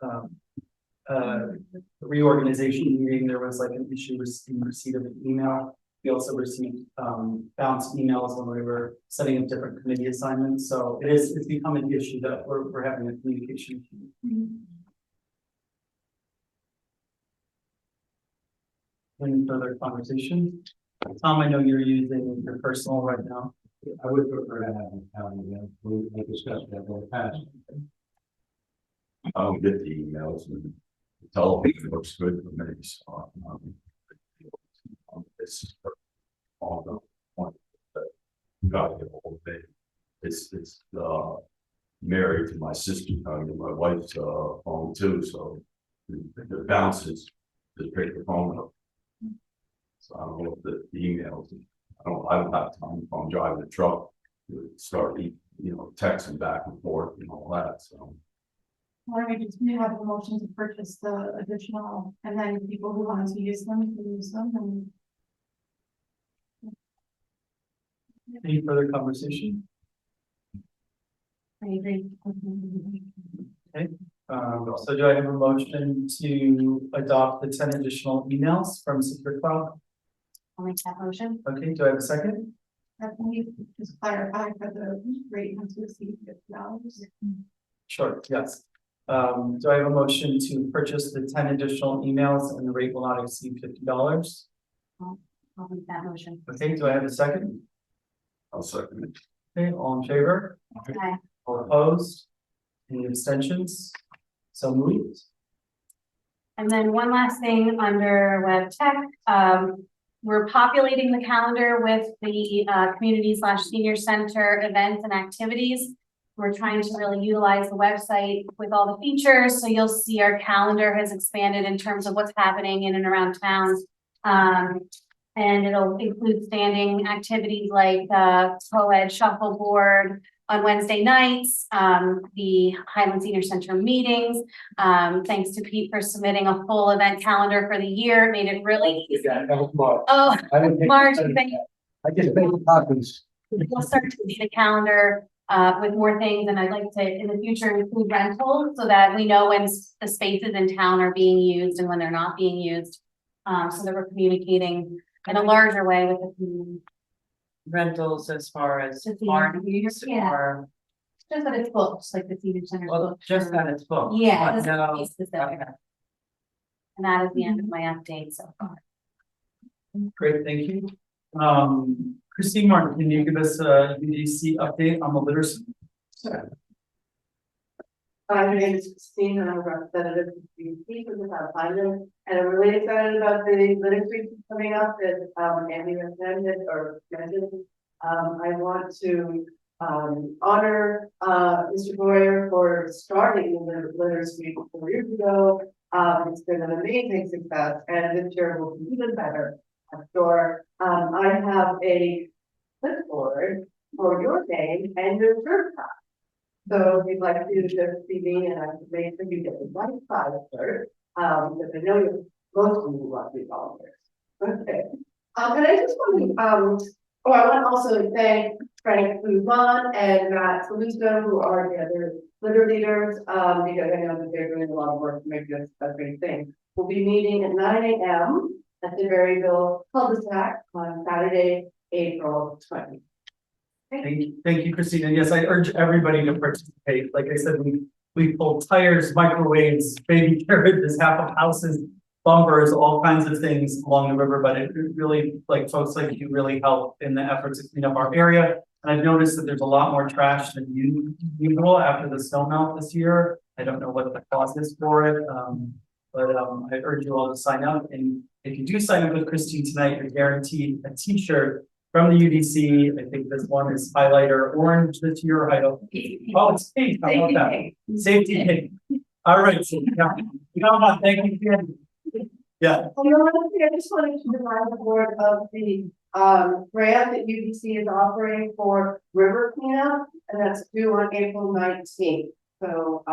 reorganization meeting, there was like an issue with in receipt of an email. We also received bounced emails when we were setting up different committee assignments, so it's become an issue that we're having a communication issue. Any further conversation? Tom, I know you're using your personal right now. I would prefer to have a town email, we discussed that in the past. I don't get the emails and the television looks good for me, so. This is for all the point that you got to get a hold of it. It's married to my sister, my wife's phone too, so the bounces just pick the phone up. So I don't know if the emails, I don't have time if I'm driving the truck to start, you know, texting back and forth and all that, so. Why don't we just have a motion to purchase the additional, and then people who want to use them can use them and. Any further conversation? I agree. So do I have a motion to adopt the 10 additional emails from Secure Cloud? I'll make that motion. Okay, do I have a second? That we just clarify for the rate not to exceed $50. Sure, yes. Do I have a motion to purchase the 10 additional emails and the rate will not exceed $50? I'll make that motion. Okay, do I have a second? I'll second it. Okay, all in favor? Aye. All opposed? Any abstentions? So moved. And then one last thing under web tech, we're populating the calendar with the community/senior center events and activities. We're trying to really utilize the website with all the features, so you'll see our calendar has expanded in terms of what's happening in and around town. And it'll include standing activities like co-ed shuffleboard on Wednesday nights, the Highland Senior Center meetings. Thanks to Pete for submitting a full event calendar for the year. It made it really easy. That was Mark. Oh, I didn't take- Marge, I just made the copies. we'll start to see the calendar with more things, and I'd like to in the future include rentals so that we know when the spaces in town are being used and when they're not being used. So that we're communicating in a larger way with the community. Rentals as far as To see- barn use Yeah. or, Just that it's booked, like the senior center. well, just that it's booked. Yeah, but it doesn't no, be specific. okay. And that is the end of my update so far. Great, thank you. Christine Martin, can you give us a UDC update on the literacy? Hi, my name is Christine, and I'm a representative of the people in the town of Highland, and I'm really excited about the literacy coming up that Andy recommended or mentioned. I want to honor Mr. Boyer for starting the literacy 4 years ago. It's been an amazing success, and this year will be even better, I'm sure. I have a clipboard for your name and your shirt top. So if you'd like to just see me and I can make sure you get the right side of shirt, because I know you, most of you want to be volunteers. Okay. And I just want to, I want to also thank Frank Guzman and Matt Salusto, who are the other litter leaders, because I know that they're doing a lot of work to make this a great thing. We'll be meeting at 9 a.m. at the Berryville cul-de-sac on Saturday, April 20th. Thank you, Christine. And yes, I urge everybody to participate. Like I said, we pulled tires, microwaves, baby carriages, half of houses, bumpers, all kinds of things along the river, but it really, like, folks like you really help in the efforts to clean up our area. And I've noticed that there's a lot more trash than usual after the snow melt this year. I don't know what the cause is for it, but I urge you all to sign up. And if you do sign up with Christine tonight, you're guaranteed a T-shirt from the UDC. I think this one is highlighter orange this year. I don't. Oh, it's pink. How about that? Safety pink. All right. So, yeah. Come on. Thank you, Ken. Yeah. I just wanted to remind the board of the grant that UDC is offering for river cleanup, and that's due on April 19th. So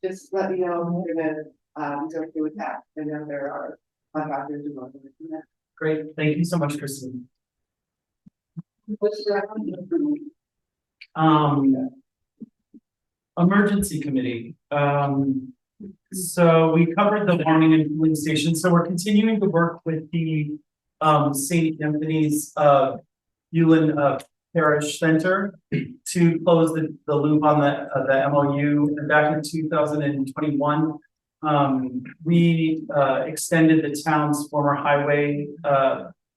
just let me know if you're gonna go through with that. I know there are contractors involved in that. Great. Thank you so much, Christine. Emergency committee. So we covered the warming and cooling station. So we're continuing to work with the St. Anthony's Ulen Parish Center to close the loop on the MOU. And back in 2021, we extended the town's former highway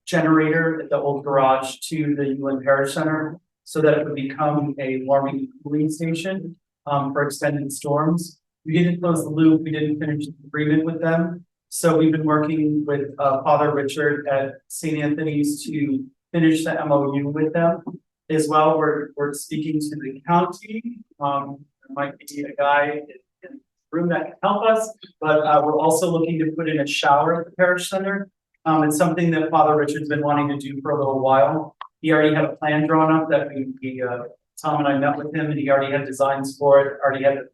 generator at the old garage to the Ulen Parish Center so that it would become a warming and cooling station for extended storms. We didn't close the loop. We didn't finish the agreement with them. So we've been working with Father Richard at St. Anthony's to finish the MOU with them. As well, we're speaking to the county. There might be a guy in the room that can help us, but we're also looking to put in a shower at the parish center. It's something that Father Richard's been wanting to do for a little while. He already had a plan drawn up that Tom and I met with him, and he already had designs for it, already had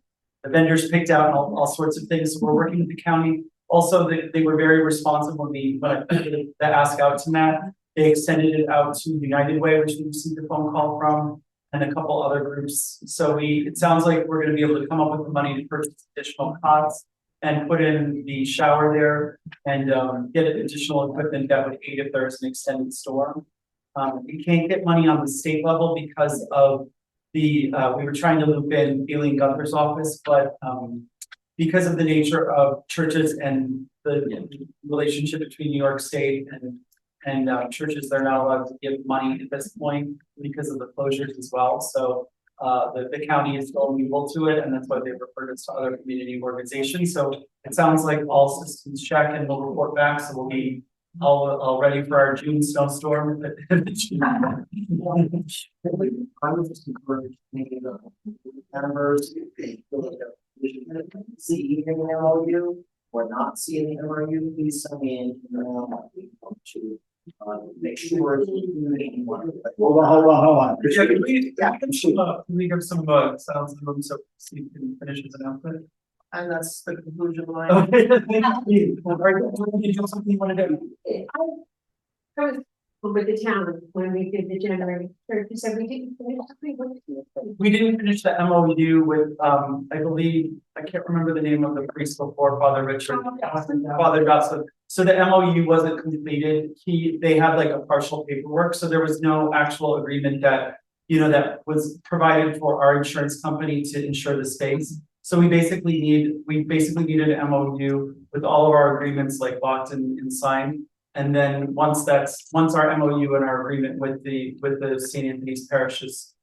the vendors picked out and all sorts of things. So we're working with the county. Also, they were very responsive when I put the ask out to Matt. They extended it out to United Way, which we received a phone call from, and a couple other groups. So it sounds like we're going to be able to come up with the money to purchase additional cots and put in the shower there and get additional equipment that would aid if there's an extended storm. We can't get money on the state level because of we were trying to loop in Aileen Gunther's office, but because of the nature of churches and the relationship between New York State and churches, they're not allowed to give money at this point because of the closures as well. So the county is vulnerable to it, and that's why they referred us to other community organizations. So it sounds like all systems check, and we'll report back. So we'll be all ready for our June snowstorm. I would just encourage making the members, if they feel like they're seeing an MOU or not seeing an MOU, please send me an email to make sure it's including one. Hold on. Yeah, can we give some sounds in the room so Steve can finish his announcement? And that's the conclusion line. Okay, thank you. All right, you have something you want to do? I was with the town when we did the generator, you said we didn't finish. We didn't finish the MOU with, I believe, I can't remember the name of the priest before Father Richard. Father Johnson. So the MOU wasn't completed. They had like a partial paperwork, so there was no actual agreement that, that was provided for our insurance company to insure the space. So we basically needed an MOU with all of our agreements like locked and signed. And then once our MOU and our agreement with the St. Anthony's Parish is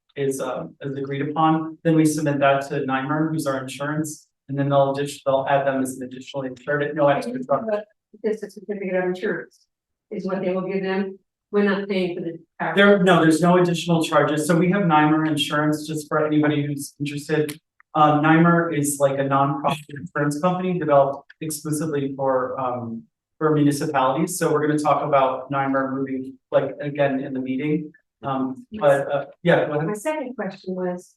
agreed upon, then we submit that to NYMER, who's our insurance, and then they'll add them as an additional insured at no extra charge. Just a certificate of insurance is what they will give them. We're not paying for the. There's no additional charges. So we have NYMER insurance, just for anybody who's interested. NYMER is like a nonprofit insurance company developed exclusively for municipalities. So we're going to talk about NYMER moving again in the meeting. Yeah, go ahead. My second question was,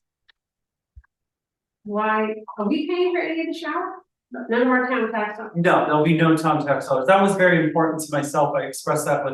why are we paying for any of the shower? None of our town tax. No, there'll be no town tax dollars. That was very important to myself. I expressed that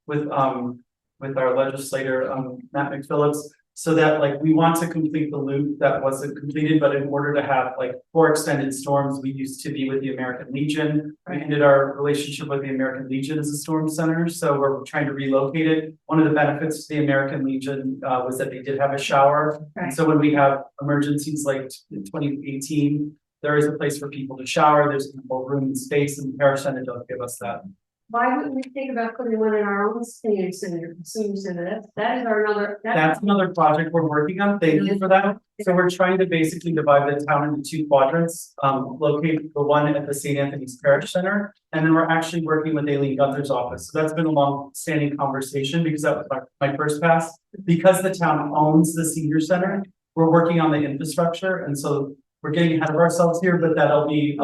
with our legislator, Matt McPhillips. So that like, we want to complete the loop that wasn't completed, but in order to have like 4 extended storms, we used to be with the American Legion. We ended our relationship with the American Legion as a storm center, so we're trying to relocate it. One of the benefits to the American Legion was that they did have a shower. And so when we have emergencies like in 2018, there is a place for people to shower, there's ample room and space, and the parish center does give us that. Why wouldn't we think about putting one in our own senior center, that is our another. That's another project we're working on, thank you for that. So we're trying to basically divide the town into 2 quadrants, locate the one at the St. Anthony's Parish Center. And then we're actually working with Aileen Gunther's office, so that's been a long-standing conversation, because that was my first pass. Because the town owns the senior center, we're working on the infrastructure, and so we're getting ahead of ourselves here, but that'll be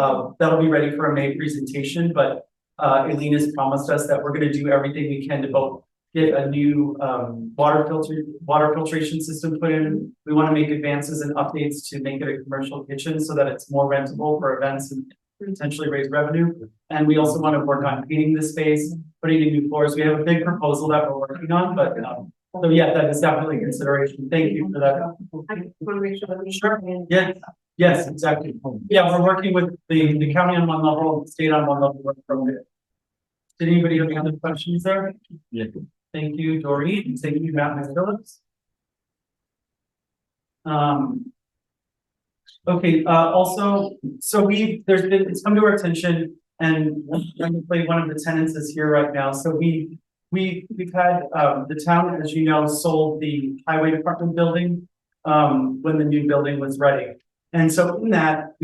ready for a May presentation, but Aileen has promised us that we're gonna do everything we can to both get a new water filtration system put in. We want to make advances and updates to make it a commercial kitchen so that it's more rentable for events and potentially raise revenue. And we also want to work on painting the space, putting in new floors. We have a big proposal that we're working on, but so yeah, that is definitely a consideration. Thank you for that. I want to make sure that we. Sure. Yeah. Yes, exactly. Yeah, we're working with the county on one level, the state on one level. From it. Did anybody have any other questions there? Yeah. Thank you, Doreen. Thank you, Matt and Phillips. Okay, also, so it's come to our attention, and one of the tenants is here right now. So we've had, the town, as you know, sold the highway department building, when the new building was ready. And so in that,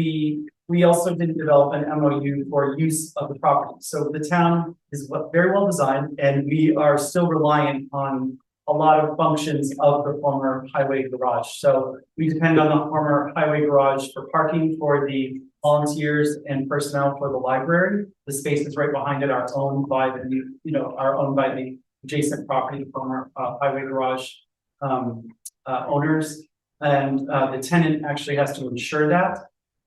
we also didn't develop an MOU for use of the property. So the town is very well designed, and we are still reliant on a lot of functions of the former highway garage. So we depend on the former highway garage for parking for the volunteers and personnel for the library. The spaces right behind it are owned by the new, are owned by the adjacent property, former highway garage owners. And the tenant actually has to insure that.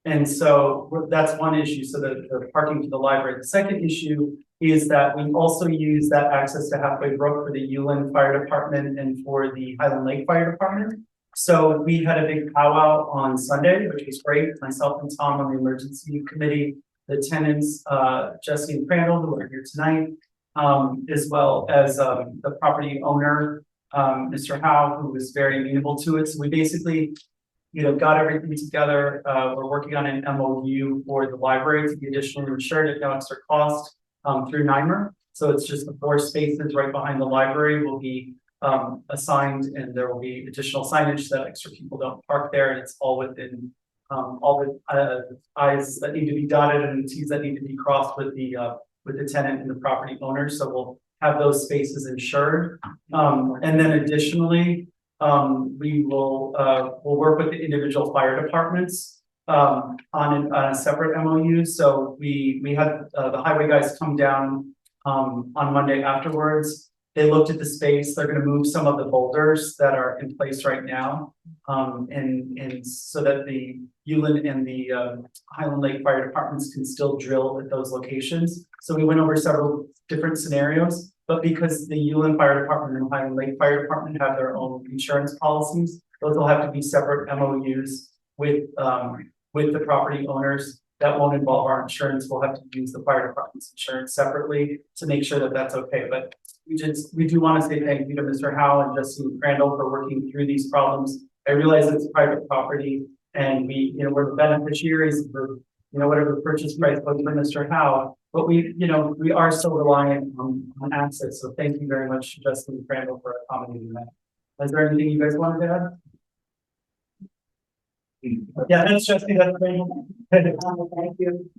And so that's one issue, so that the parking to the library. The second issue is that we also use that access to Halfway Brook for the Ulen Fire Department and for the Highland Lake Fire Department. So we had a big powwow on Sunday, which was great. Myself and Tom on the emergency committee, the tenants, Jesse and Crandall, who are here tonight, as well as the property owner, Mr. Howe, who was very amenable to it. So we basically got everything together. We're working on an MOU for the library to be additionally insured at no extra cost through NYMER. So it's just the 4 spaces right behind the library will be assigned, and there will be additional signage so that extra people don't park there. And it's all within all the I's that need to be dotted and the T's that need to be crossed with the tenant and the property owner. So we'll have those spaces insured. And then additionally, we will we'll work with the individual fire departments on a separate MOU. So we had the highway guys come down on Monday afterwards. They looked at the space. They're going to move some of the boulders that are in place right now, and so that the Ulen and the Highland Lake Fire Departments can still drill at those locations. So we went over several different scenarios. But because the Ulen Fire Department and Highland Lake Fire Department have their own insurance policies, those will have to be separate MOUs with the property owners. That won't involve our insurance. We'll have to use the fire department's insurance separately to make sure that that's okay. But we do want to say thank you to Mr. Howe and Justin Crandall for working through these problems. I realize it's private property, and we're the beneficiaries for whatever the purchase price was for Mr. Howe. But we are still reliant on access. So thank you very much, Justin Crandall, for accommodating that. Is there anything you guys wanted to add? Yeah, that's Justin. That's great. Thank you.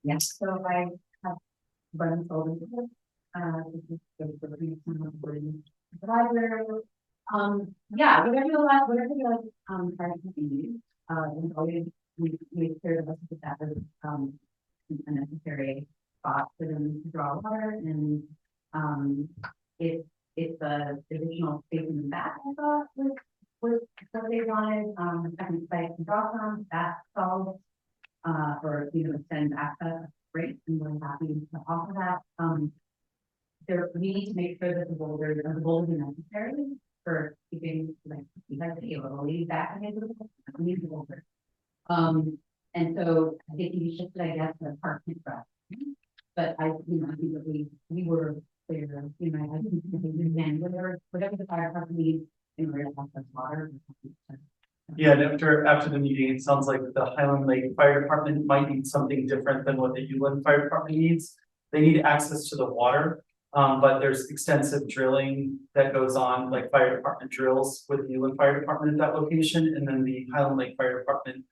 Yes, So I have been told, this is the reason the library. Yeah, whatever you like, try to be, and always we clear the message that is, a necessary spot for them to draw water, and, it's a additional space in the back, I thought, was what they wanted, second site to draw from, that solved, for, extend access, great, and we're happy to offer that. We need to make sure that the boulders are necessary. for keeping, like, you guys be able to leave back again. And so I think you shifted, I guess, the park and rec. But I, I think that we were clear, I think then whatever the fire department needs in order to access water. Yeah, and after the meeting, it sounds like the Highland Lake Fire Department might need something different than what the Uland Fire Department needs. They need access to the water, but there's extensive drilling that goes on, like fire department drills with the Uland Fire Department at that location, and then the Highland Lake Fire Department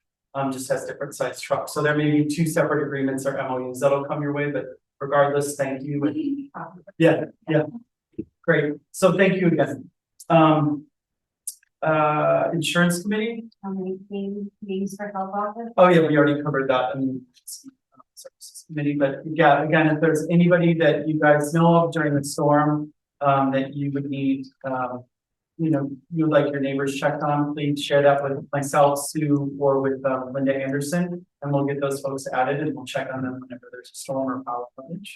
just has different size trucks. So there may be two separate agreements or MOUs that'll come your way, but regardless, thank you. And yeah, great. So thank you again. Insurance committee? How many meetings for health office? Oh, yeah, we already covered that. I mean, services committee, but yeah, again, if there's anybody that you guys know of during the storm, that you would need, you would like your neighbors checked on, please share that with myself, Sue, or with Linda Anderson, and we'll get those folks added and we'll check on them whenever there's a storm or power outage.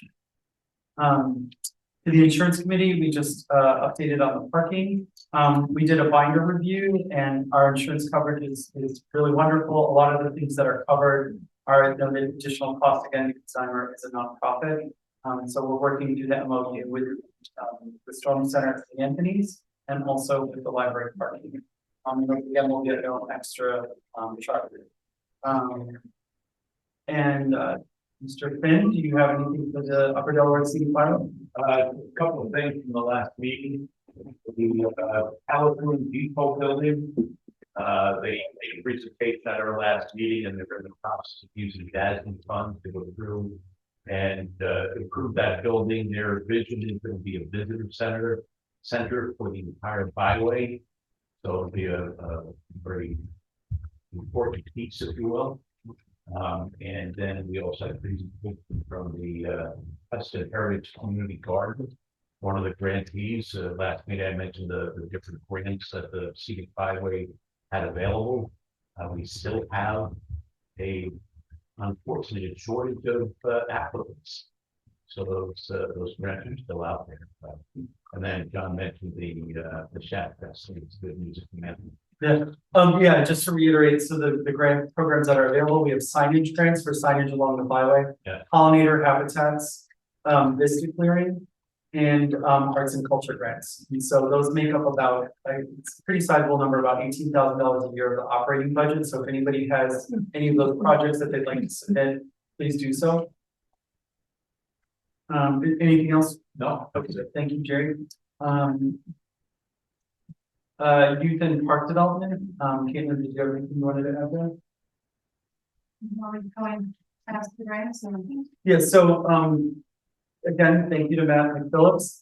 To the insurance committee, we just updated on the parking. We did a binder review and our insurance coverage is really wonderful. A lot of the things that are covered are the additional cost, again, because Zymer is a nonprofit. So we're working to do that MOU with the Storm Center at St. Anthony's and also with the library parking. Again, we'll get an extra charge. Mr. Finn, do you have anything for the Upper Delaware City File? A couple of things from the last meeting. The California Depot building. They made a presentation at our last meeting and they're in the process of using DASNY funds to go through and improve that building. Their vision is going to be a visitor center for the entire byway. So it'll be a very important piece, if you will. And then we also had a presentation from the Hudson Heritage Community Garden. One of the grantees, last meeting I mentioned the different grants that the Scenic Byway had available. We still have a unfortunate shortage of applicants. So those grants are still out there. And then John mentioned the Shack Fest, it's good music. Yeah, just to reiterate, so the grant programs that are available, we have signage grants for signage along the byway. Yeah. Pollinator habitats, vista clearing, and arts and culture grants. And so those make up about, it's a pretty sizable number, about $18,000 a year of the operating budget. So if anybody has any of those projects that they'd like to submit, please do so. Anything else? No. Okay, thank you, Jerry. Youth and park development. Caitlin, did you have anything you wanted to add there? Going past the grants and. Yeah, so again, thank you to Matt McPhillips.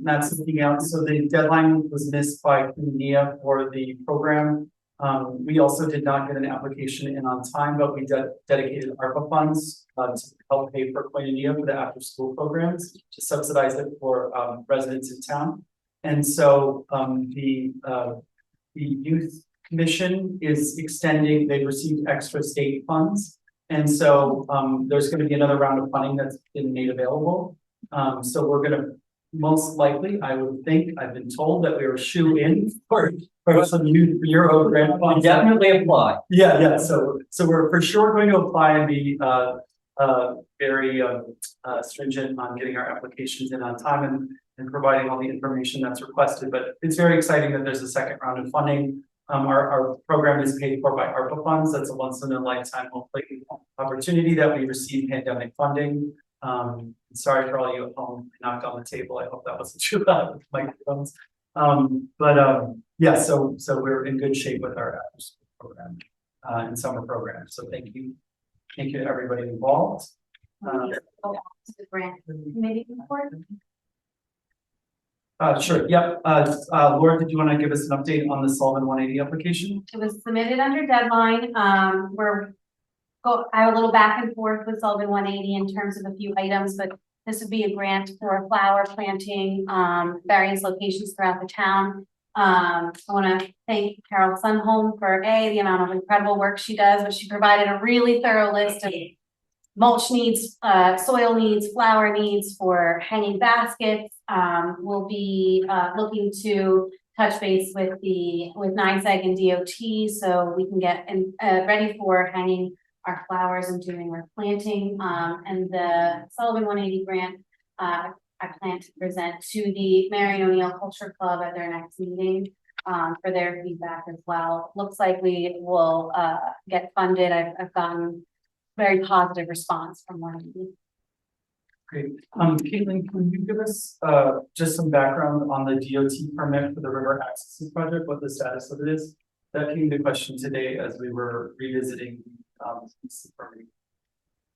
Matt's looking out. So the deadline was missed by Koinonia for the program. We also did not get an application in on time, but we dedicated ARPA funds to help pay for Koinonia for the after school programs to subsidize it for residents in town. And so the youth commission is extending, they've received extra state funds. And so there's going to be another round of funding that's been made available. So we're going to most likely, I would think, I've been told that we are shoe in for some new Euro grant funds. Definitely apply. Yeah. So we're for sure going to apply and be very stringent on getting our applications in on time and providing all the information that's requested. But it's very exciting that there's a second round of funding. Our program is paid for by ARPA funds. That's a once in a lifetime hopefully opportunity that we receive pandemic funding. Sorry for all you at home, I knocked on the table. I hope that wasn't too loud with microphones. Yeah, so we're in good shape with our after school program and summer program. So thank you to everybody involved. The grant committee report. Sure. Yep. Laura, did you want to give us an update on the Sullivan 180 application? It was submitted under deadline. I have a little back and forth with Sullivan 180 in terms of a few items, but this would be a grant for flower planting, various locations throughout the town. I want to thank Carol Sunholm for the amount of incredible work she does, but she provided a really thorough list of mulch needs, soil needs, flower needs for hanging baskets. We'll be looking to touch base with with NICEAG and DOT, so we can get ready for hanging our flowers and doing our planting, and the Sullivan 180 grant, I plan to present to the Marion O'Neill Culture Club at their next meeting, for their feedback as well. Looks like we will, get funded. I've gotten very positive response from one of you. Great. Caitlin, can you give us, just some background on the DOT permit for the river access project, what the status of it is? That came to question today as we were revisiting, this permit.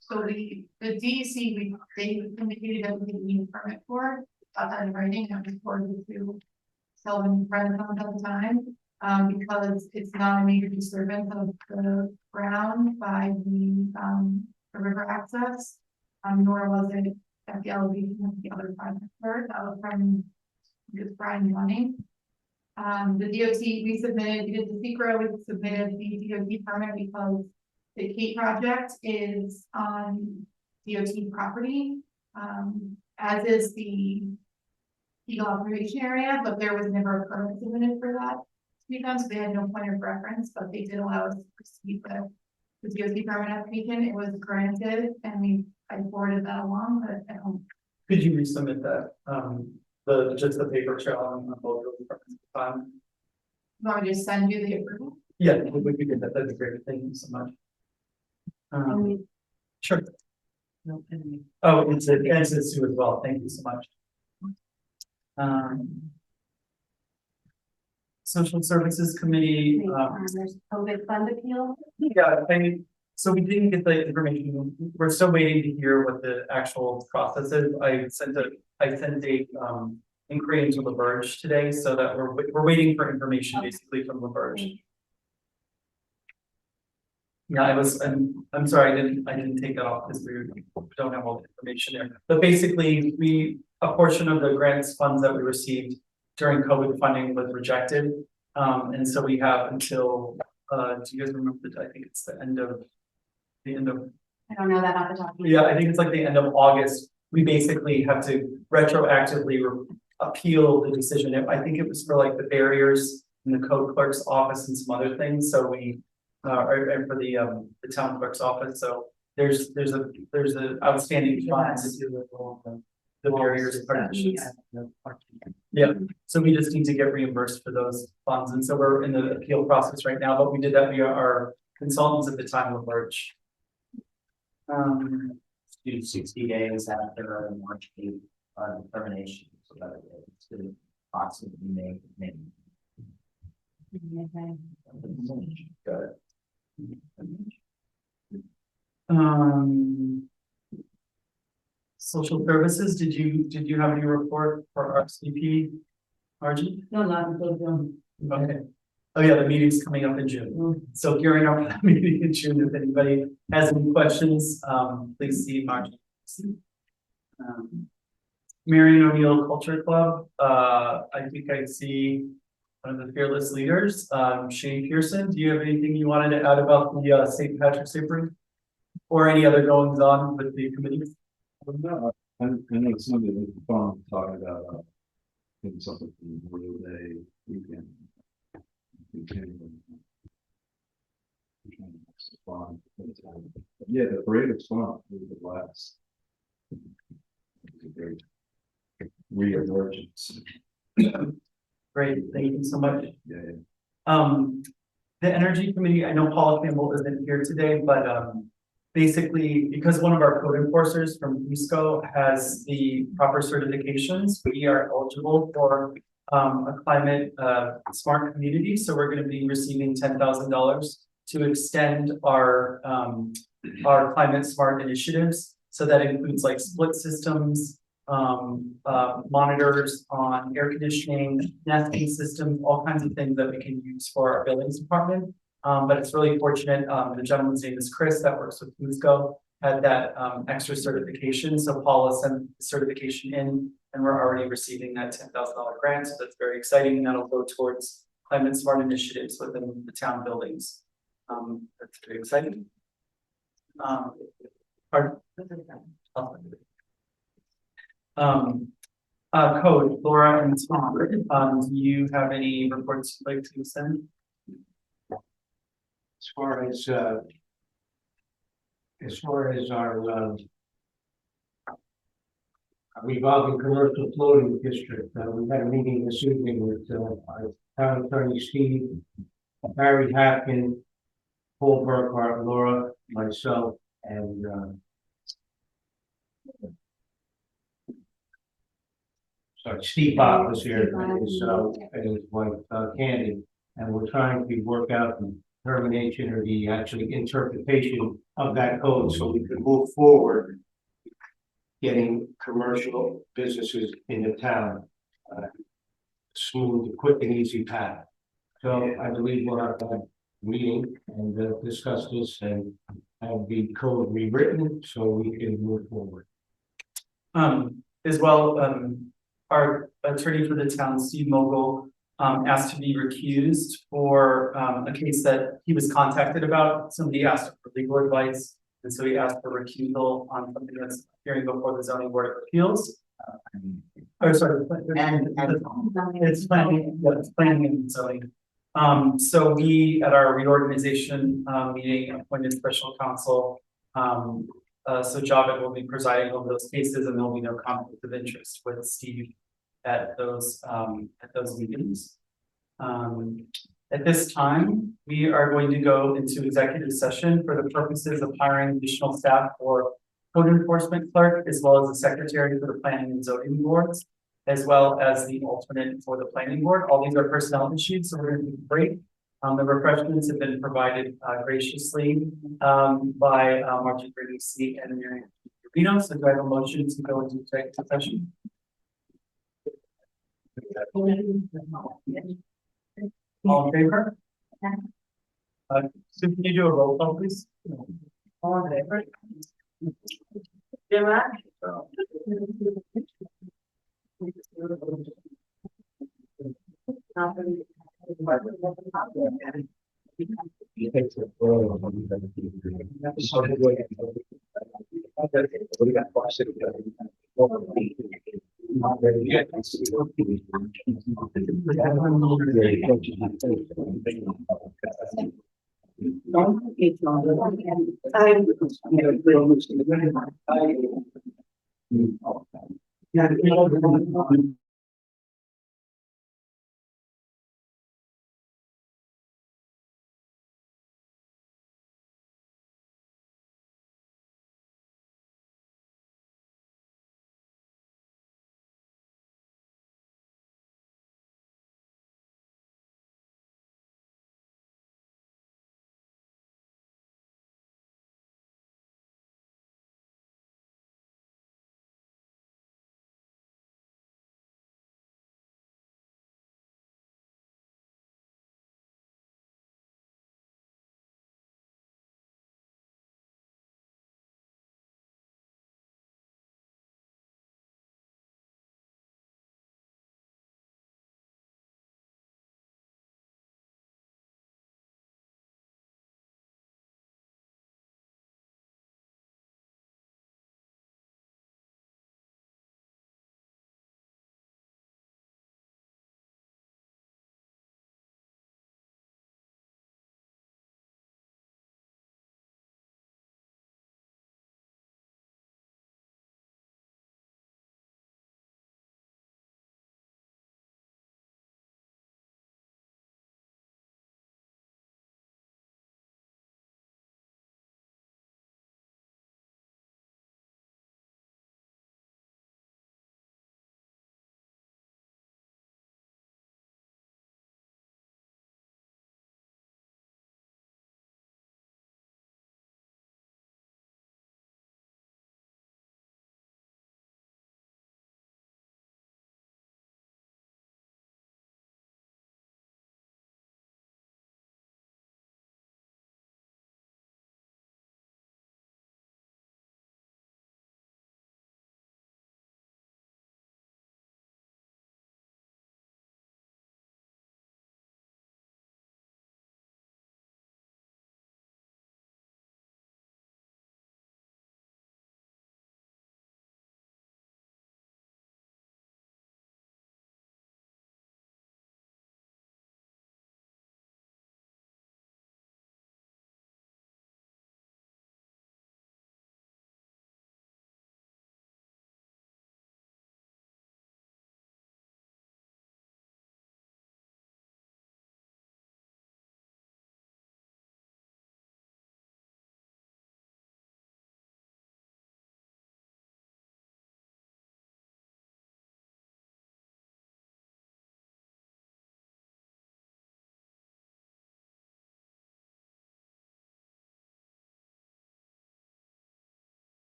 So the DEC, they indicated that we didn't need a permit for, that in writing, and reported to Sullivan Friends at the time, because it's not a major disturbance of the ground by the river access, nor was it at the elevation of the other project that was from just Brian Money. The DOT, we did the secret, we submitted the DOT permit because the Kate project is on DOT property, as is the Eagle Observation Area, but there was never a permit submitted for that to be done, so they had no point of reference, but they did allow us to proceed with the DOT permit application. It was granted, and I forwarded that along, but I don't. Could you resubmit that, just the paper trail on both of them? Want me to send you the approval? Yeah, if we could get that, that'd be great, thank you so much. Sure. Oh, it's a Sue as well, thank you so much. Social Services Committee, There's COVID fund appeal. yeah, so we didn't get the information, we're still waiting to hear what the actual process is. I sent a inquiry into LaBerge today, so that we're waiting for information basically from LaBerge. Yeah, I'm sorry, I didn't take that off because we don't have all the information there. But basically, a portion of the grants funds that we received during COVID funding was rejected. And so we have until, do you guys remember I think it's the end of. I don't know that off the top of my head. Yeah, I think it's like the end of August. We basically have to retroactively appeal the decision. I think it was for like the barriers in the code clerk's office and some other things. So we, and for the town clerk's office. So there's a outstanding fund to do with all the barriers and partitions. Yeah, so we just need to get reimbursed for those funds. And so we're in the appeal process right now, but we did that via our consultants at the time of March. Do 60 days after the March 8th determination, so that it's going to approximately May. Got it. Social Services, did you have any report for RCP, Margie? No, not until June. Okay. Oh yeah, the meeting's coming up in June. So gearing up for that meeting in June, if anybody has any questions, please see Margie. Marion O'Neill Culture Club, I think I see one of the fearless leaders, Shane Pearson. Do you have anything you wanted to add about the St. Patrick's Day Parade? Or any other goings on with the committee? No, I know something was fun talking about maybe something from Memorial Day weekend. Yeah, the parade was fun. It was a blast. It was a great reemergence. Great, thank you so much. Yeah. The Energy Committee, I know Paula Campbell isn't here today, but basically, because one of our code enforcers from USCO has the proper certifications, we are eligible for a climate smart community. So we're going to be receiving $10,000 to extend our climate smart initiatives. So that includes like split systems, monitors on air conditioning, nesting systems, all kinds of things that we can use for our buildings department. But it's really fortunate. The gentleman's name is Chris that works with USCO, had that extra certification. So Paula sent the certification in, and we're already receiving that $10,000 grant. So that's very exciting, and that'll go towards climate smart initiatives within the town buildings. That's very exciting. code, Laura and Tom, do you have any reports you'd like to send? As far as our revolving commercial floating district, we had a meeting this evening with, our town attorney Steve, Barry Hapkin, Paul Burkhart, Laura, myself, and, sorry, Steve Bott was here, and his wife, Candy, and we're trying to work out the termination or the actually interpretation of that code so we can move forward getting commercial businesses in the town, smooth, quick and easy path. So I believe we'll have that meeting and discuss this and have the code rewritten so we can move forward. As well, our attorney for the town, Steve Mogul, asked to be recused for a case that he was contacted about. Somebody asked for legal advice, and so he asked for recusal on something that's hearing before the zoning board of appeals. Oh, sorry. It's planning, yeah, it's planning and zoning. So we, at our reorganization meeting, appointed special counsel. So Javed will be presiding over those cases, and there'll be no conflict of interest with Steve at those meetings. At this time, we are going to go into executive session for the purposes of hiring additional staff for code enforcement clerk, as well as the secretary for the planning and zoning boards, as well as the alternate for the planning board. All these are personnel issues, so we're going to take a break. The refreshments have been provided graciously by Martin Bernisi and Miriam Rubino. So do I have a motion to go into executive session? All in favor? So can you do a roll call, please? All in favor? Jim Ash? Yeah.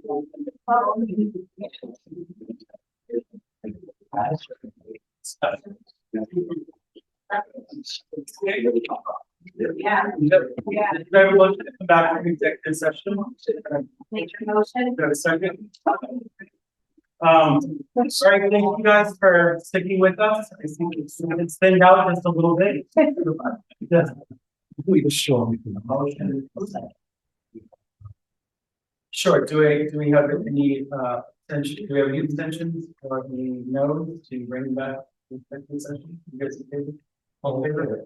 Yeah. Everyone come back from executive session. Make your motion. Do I have a second? Sorry, thank you guys for sticking with us. I think it's thinned out just a little bit. Yes. We just show me the motion. Sure, do we have any, do we have any extensions or any no's to bring back the executive session? You guys okay? All in favor?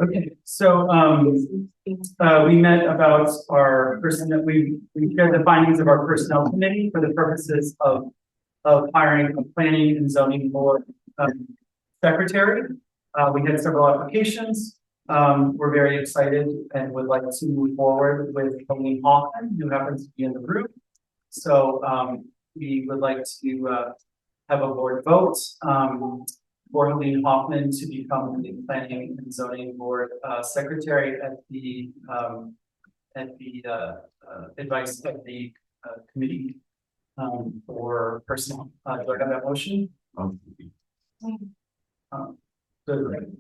Okay, so, we met about our person that we shared the findings of our personnel committee for the purposes of hiring a planning and zoning board, secretary. We had several applications. We're very excited and would like to move forward with Colleen Hoffman, who happens to be in the group. So, we would like to, have a board vote, for Colleen Hoffman to become the planning and zoning board secretary at the advice of the committee for personnel. Do I have that motion? Good.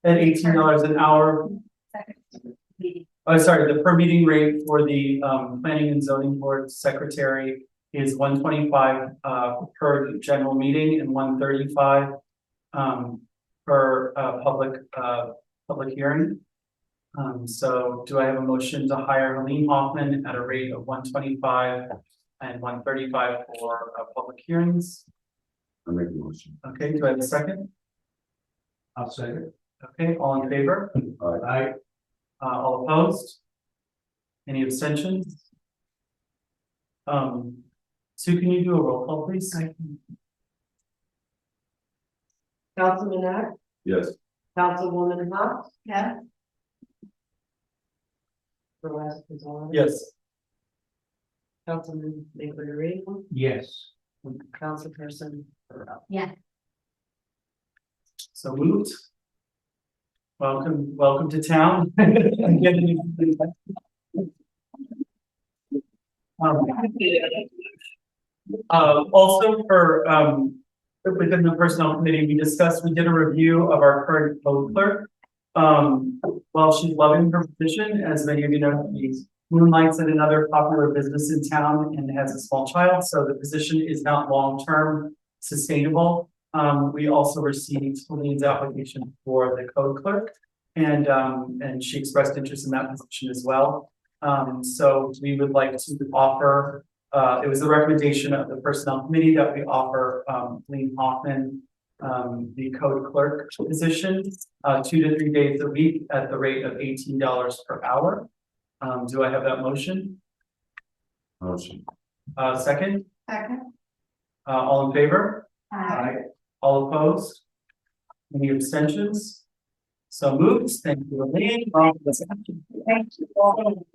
At $18 an hour. Oh, sorry, the per meeting rate for the planning and zoning board secretary is $125 per general meeting and $135 per public hearing. So do I have a motion to hire Colleen Hoffman at a rate of $125 and $135 for public hearings? I make a motion. Okay, do I have a second? I'll second. Okay, all in favor? Aye. All opposed? Any abstentions? Sue, can you do a roll call, please? Councilman Act, Yes. Councilwoman Hawk, Yeah, the rest is on. Yes. Councilman Nicolini, Yes. Councilperson. Yeah. So moved. Welcome to town. Also for, within the personnel committee, we did a review of our current code clerk. While she's loving her position, as many of you know, she moonlights at another popular business in town and has a small child, so the position is not long-term sustainable. We also received Colleen's application for the code clerk, and she expressed interest in that position as well. So we would like to offer, it was the recommendation of the personnel committee that we offer Colleen Hoffman the code clerk position 2 to 3 days a week at the rate of $18 per hour. Do I have that motion? Motion. Second? second. All in favor? Aye. All opposed? Any abstentions? So moved. Thank you, Elaine. Thank you all.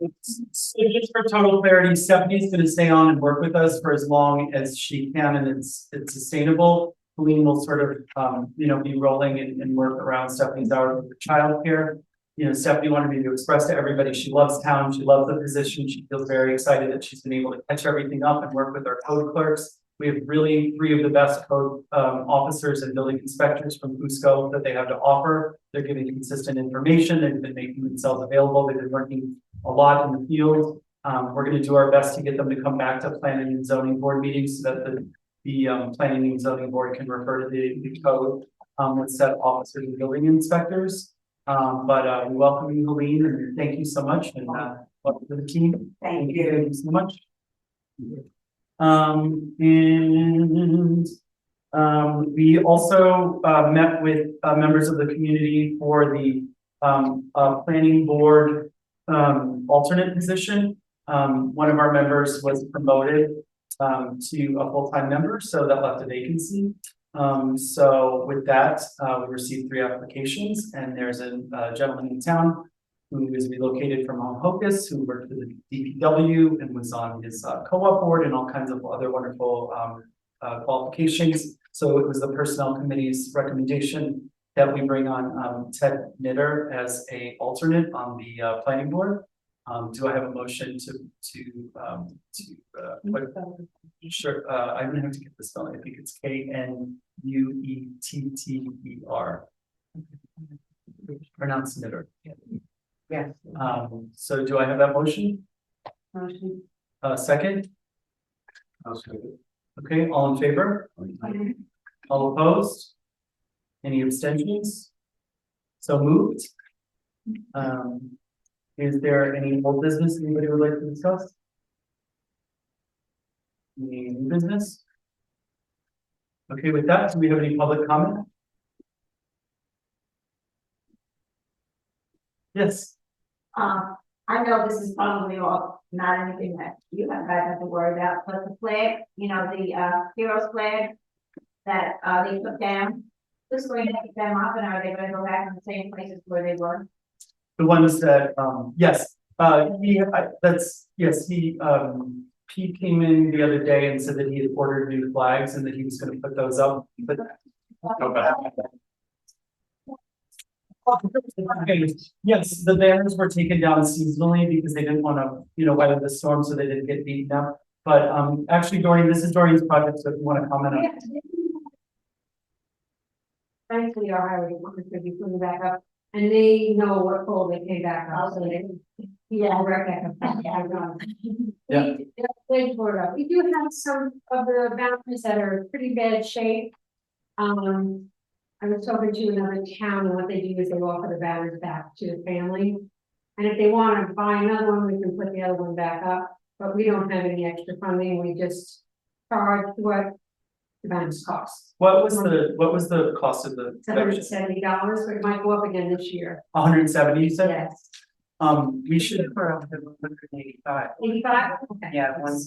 So just for total clarity, Stephanie's going to stay on and work with us for as long as she can, and it's sustainable. Colleen will sort of, be rolling and work around Stephanie's hours with childcare. Stephanie wanted me to express to everybody she loves town. She loves the position. She feels very excited that she's been able to catch everything up and work with our code clerks. We have really 3 of the best code officers and building inspectors from Cusco that they have to offer. They're giving consistent information. They've been making themselves available. They've been working a lot in the field. We're going to do our best to get them to come back to planning and zoning board meetings so that the planning and zoning board can refer to the code with set officers and building inspectors. But we welcome you, Colleen, and thank you so much. And welcome to the team. Thank you so much. We also met with members of the community for the planning board alternate position. One of our members was promoted to a full-time member, so that left a vacancy. So with that, we received 3 applications, and there's a gentleman in town who is relocated from Mount Hocus, who worked for the DPW and was on his co-op board and all kinds of other wonderful qualifications. So it was the personnel committee's recommendation that we bring on Ted Knitter as a alternate on the planning board. Do I have a motion sure, I'm gonna have to get the spelling, I think it's K-N-U-E-T-T-E-R. Pronounce knitter. Yes. So do I have that motion? Motion. Second? I'll say it. Okay, all in favor? All opposed? Any abstentions? So moved. Is there any old business anybody would like to discuss? Any new business? Okay, with that, do we have any public comment? Yes, I know this is probably all, not anything that you guys have to worry about, but the flag, you know, the, heroes flag that, they took down, who's going to pick them up, and are they gonna go back in the same places where they were? the ones that, yes, Pete came in the other day and said that he had ordered new flags and that he was gonna put those up, but. Okay, yes, the banners were taken down seasonally because they didn't wanna, weather the storm, so they didn't get beaten up. But, actually, this is Doreen's project, so if you wanna comment on it. Thankfully, our highway department could be putting back up, and they know what pole they came back up, so they. Yeah, right back up. Yeah. We do have some of the boundaries that are pretty bad shape. I was talking to another town, and what they do is they offer the boundaries back to the family. And if they want to buy another one, we can put the other one back up, but we don't have any extra funding, we just charge what the boundaries cost. What was the cost of the? $170, but it might go up again this year. 170, you said? Yes. We should. 185. 85? Okay. Yeah, one.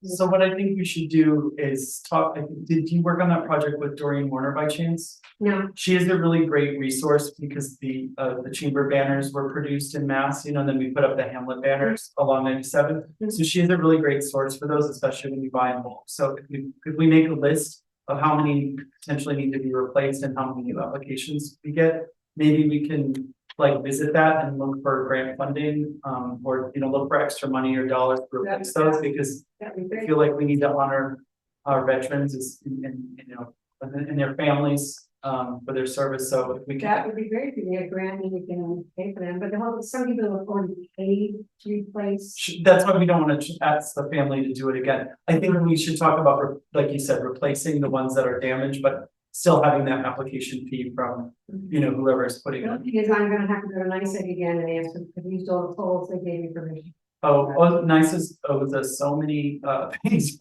So what I think we should do is talk, did you work on that project with Doreen Warner by chance? No, She is a really great resource because the chamber banners were produced in Mass, and then we put up the Hamlet banners along 97. So she is a really great source for those, especially when you buy in bulk. So if we make a list of how many potentially need to be replaced and how many new applications we get, maybe we can visit that and look for grant funding, or, look for extra money or dollars to replace those, because that'd be I great. feel like we need to honor our veterans and their families, for their service, so if we That can. would be great if we get a grant and we can pay for them, but some people have already paid to replace. That's why we don't want to ask the family to do it again. I think we should talk about, like you said, replacing the ones that are damaged, but still having that application fee from, whoever is putting The it. only thing is I'm gonna have to go to NICEAG again and ask them to use all the polls they gave me permission. There's so many, things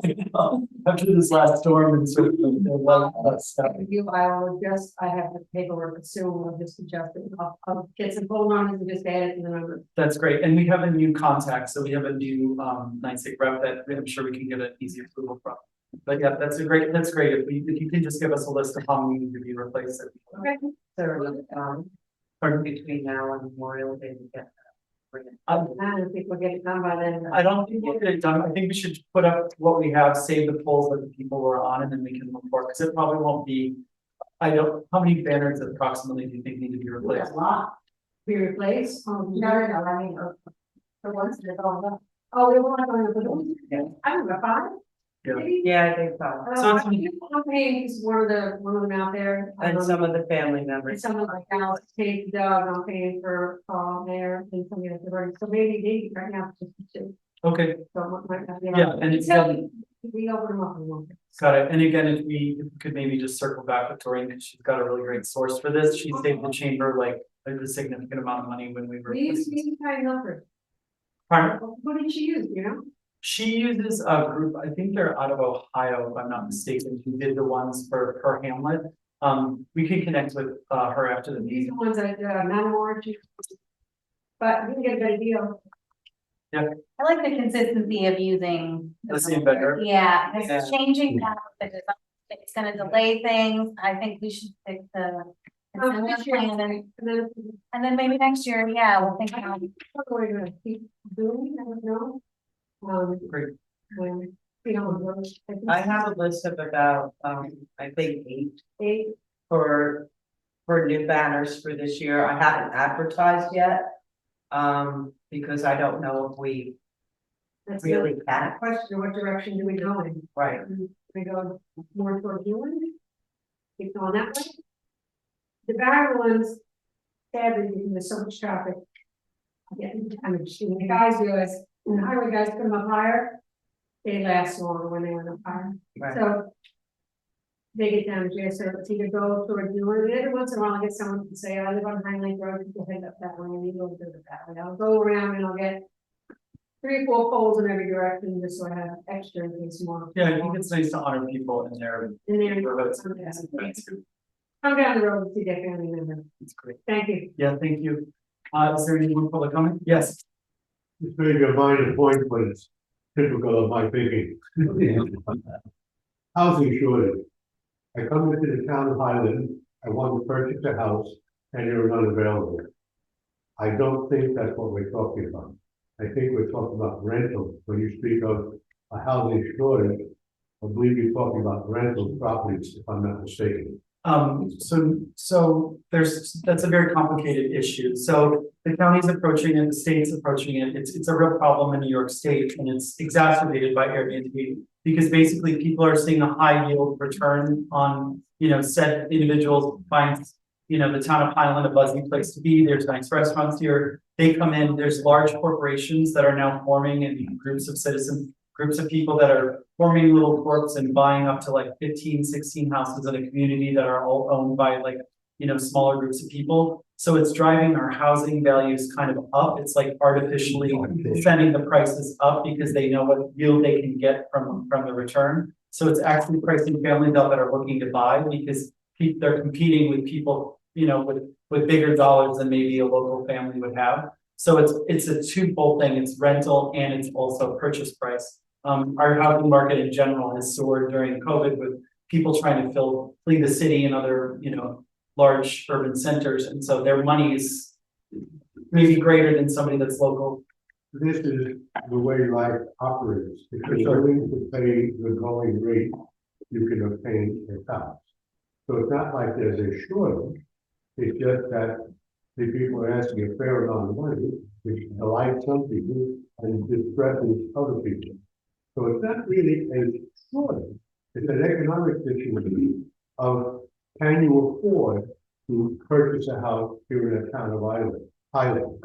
after this last storm and sort of, stuff. I have the paperwork assume, I'll just adjust it, I'll get some poll numbers and just add it to the number. That's great, and we have a new contact, so we have a new, NICEAG rep that I'm sure we can get an easy approval from. But yeah, that's great, if you can just give us a list of how many need to be replaced. Okay. Pardon? Between now and Memorial Day, we get. I don't think we'll get it done by then. I don't think we'll get it done. I think we should put up what we have, save the polls that the people were on, and then we can look for it, because it probably won't be. How many banners approximately do you think need to be replaced? Be replaced? No, I mean, the ones that are all up. Oh, we want to, I don't know, 5? Yeah. Maybe? Yeah, I think so. So I'm paying just one of them out there. And some of the family And members. some of my house paid Doug, I'm paying for Mayor and some of the others, so maybe right now it's just 2. Okay, So it might not be. yeah, and it's, We open them up and look. got it, and again, if we could maybe just circle back with Doreen, because she's got a really great source for this, she saved the chamber a significant amount of money when we were. We use these kind of numbers. Pardon? What did she use, you know? She uses a group, I think they're out of Ohio, if I'm not mistaken, who did the ones for her Hamlet. We can connect with her after the These meeting. are ones that, Manamore. But we can get a better deal. I like the consistency of using. The same vendor. Yeah, Yeah. because changing that, it's gonna delay things, I think we should pick the. This year, plan and then. and then maybe next year, yeah, we'll think about. What we're gonna keep doing, I don't know. Great. When, you know. I have a list of about, I think 8. for new banners for this year. I haven't advertised yet. because I don't know if we That's really the can. question, what direction do we go in? Right. We go more toward human? Keep going that way? The barren ones, sadly, because there's so much traffic. Yeah, I'm just, the guys realize, when the highway guys put them up higher, they last longer when they went up higher. Right. So they get down here, so it's either go toward Newark, and every once in a while I get someone to say, I live on Hind Lake Road, people head up that way, and you go do it that way. I'll go around and I'll get 3 or 4 poles in every direction, just so I have extra in case more. Yeah, I think it's nice to honor people in their In there. neighborhoods. Come down the road and see their family member. It's great. Thank you. Yeah, thank you. Is there any more public comment? Yes. It's maybe a minor point, but it's typical of my thinking. Housing shortage. I come into the town of Highland, I want to purchase a house, and they're not available. I don't think that's what we're talking about. I think we're talking about rental. When you speak of a housing shortage, I believe you're talking about rental properties, if I'm not mistaken. So that's a very complicated issue. So the county's approaching it, the state's approaching it. It's a real problem in New York State, and it's exacerbated by Airbnb. Because basically people are seeing a high yield return on, said individuals find, the town of Highland a buzzy place to be. There's nice restaurants here. They come in, there's large corporations that are now forming and groups of citizens, groups of people that are forming little corps and buying up to like 15, 16 houses in a community that are all owned by like, smaller groups of people. So it's driving our housing values kind of up. It's like artificially sending the prices up because they know what yield they can get from the return. So it's actually pricing families out that are looking to buy because they're competing with people, with bigger dollars than maybe a local family would have. So it's a twofold thing. It's rental and it's also purchase price. Our housing market in general has soared during COVID with people trying to flee the city and other, large urban centers. And so their money is maybe greater than somebody that's local. This is the way life operates. If you're willing to pay the going rate, you can obtain a house. So it's not like there's a shortage. It's just that the people are asking a fair amount of money, which delights some people and distresses other people. So it's not really a shortage. It's an economic situation of, can you afford to purchase a house here in the town of Highland?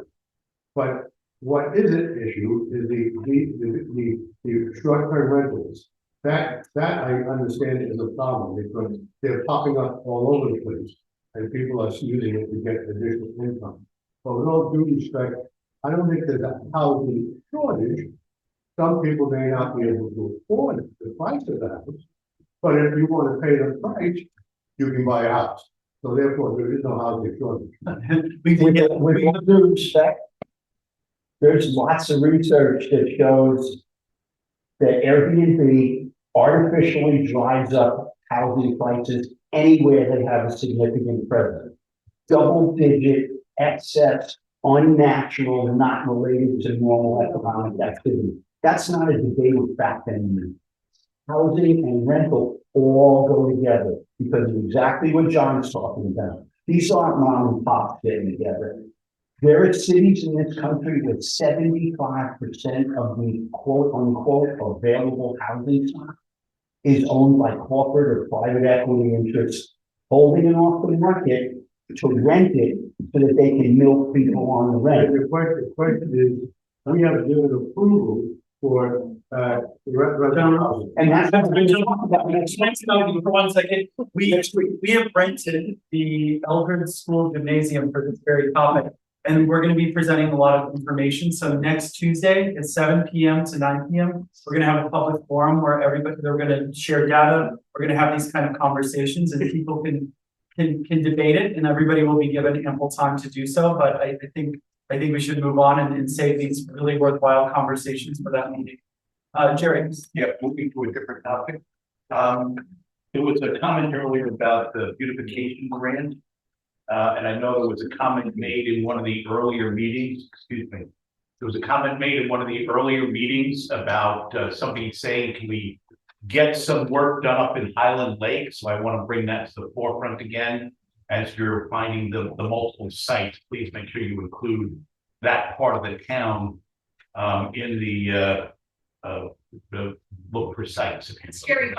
But what is an issue is the short-term rentals. That I understand is a problem because they're popping up all over the place and people are using it to get additional income. But with all due respect, I don't think there's a housing shortage. Some people may not be able to afford the price of the house, but if you want to pay the price, you can buy a house. So therefore, there is no housing shortage. With all due respect, there's lots of research that shows that Airbnb artificially drives up housing prices anywhere they have a significant presence. Double-digit excess, unnatural, not related to normal economic activity. That's not a debated fact anymore. Housing and rental all go together because of exactly what John's talking about. These aren't mom and pops getting together. There are cities in this country with 75% of the quote unquote available housing stock is owned by corporate or private equity interests, holding it off the market to rent it so that they can milk people on the rent. The question is, we have given approval for rental housing. And that's what we're talking about. For 1 second, we have rented the Eldred School Gymnasium for this very topic. And we're going to be presenting a lot of information. So next Tuesday at 7 p.m. to 9 p.m., we're going to have a public forum where they're going to share data. We're going to have these kind of conversations and people can debate it and everybody will be given ample time to do so. But I think we should move on and save these really worthwhile conversations for that meeting. Jerry. Yeah, moving to a different topic. There was a comment earlier about the beautification grant. And I know there was a comment made in one of the earlier meetings, There was a comment made in one of the earlier meetings about somebody saying, can we get some work done up in Highland Lake? So I want to bring that to the forefront again. As you're finding the multiple sites, please make sure you include that part of the town, in the look for sites. Scary.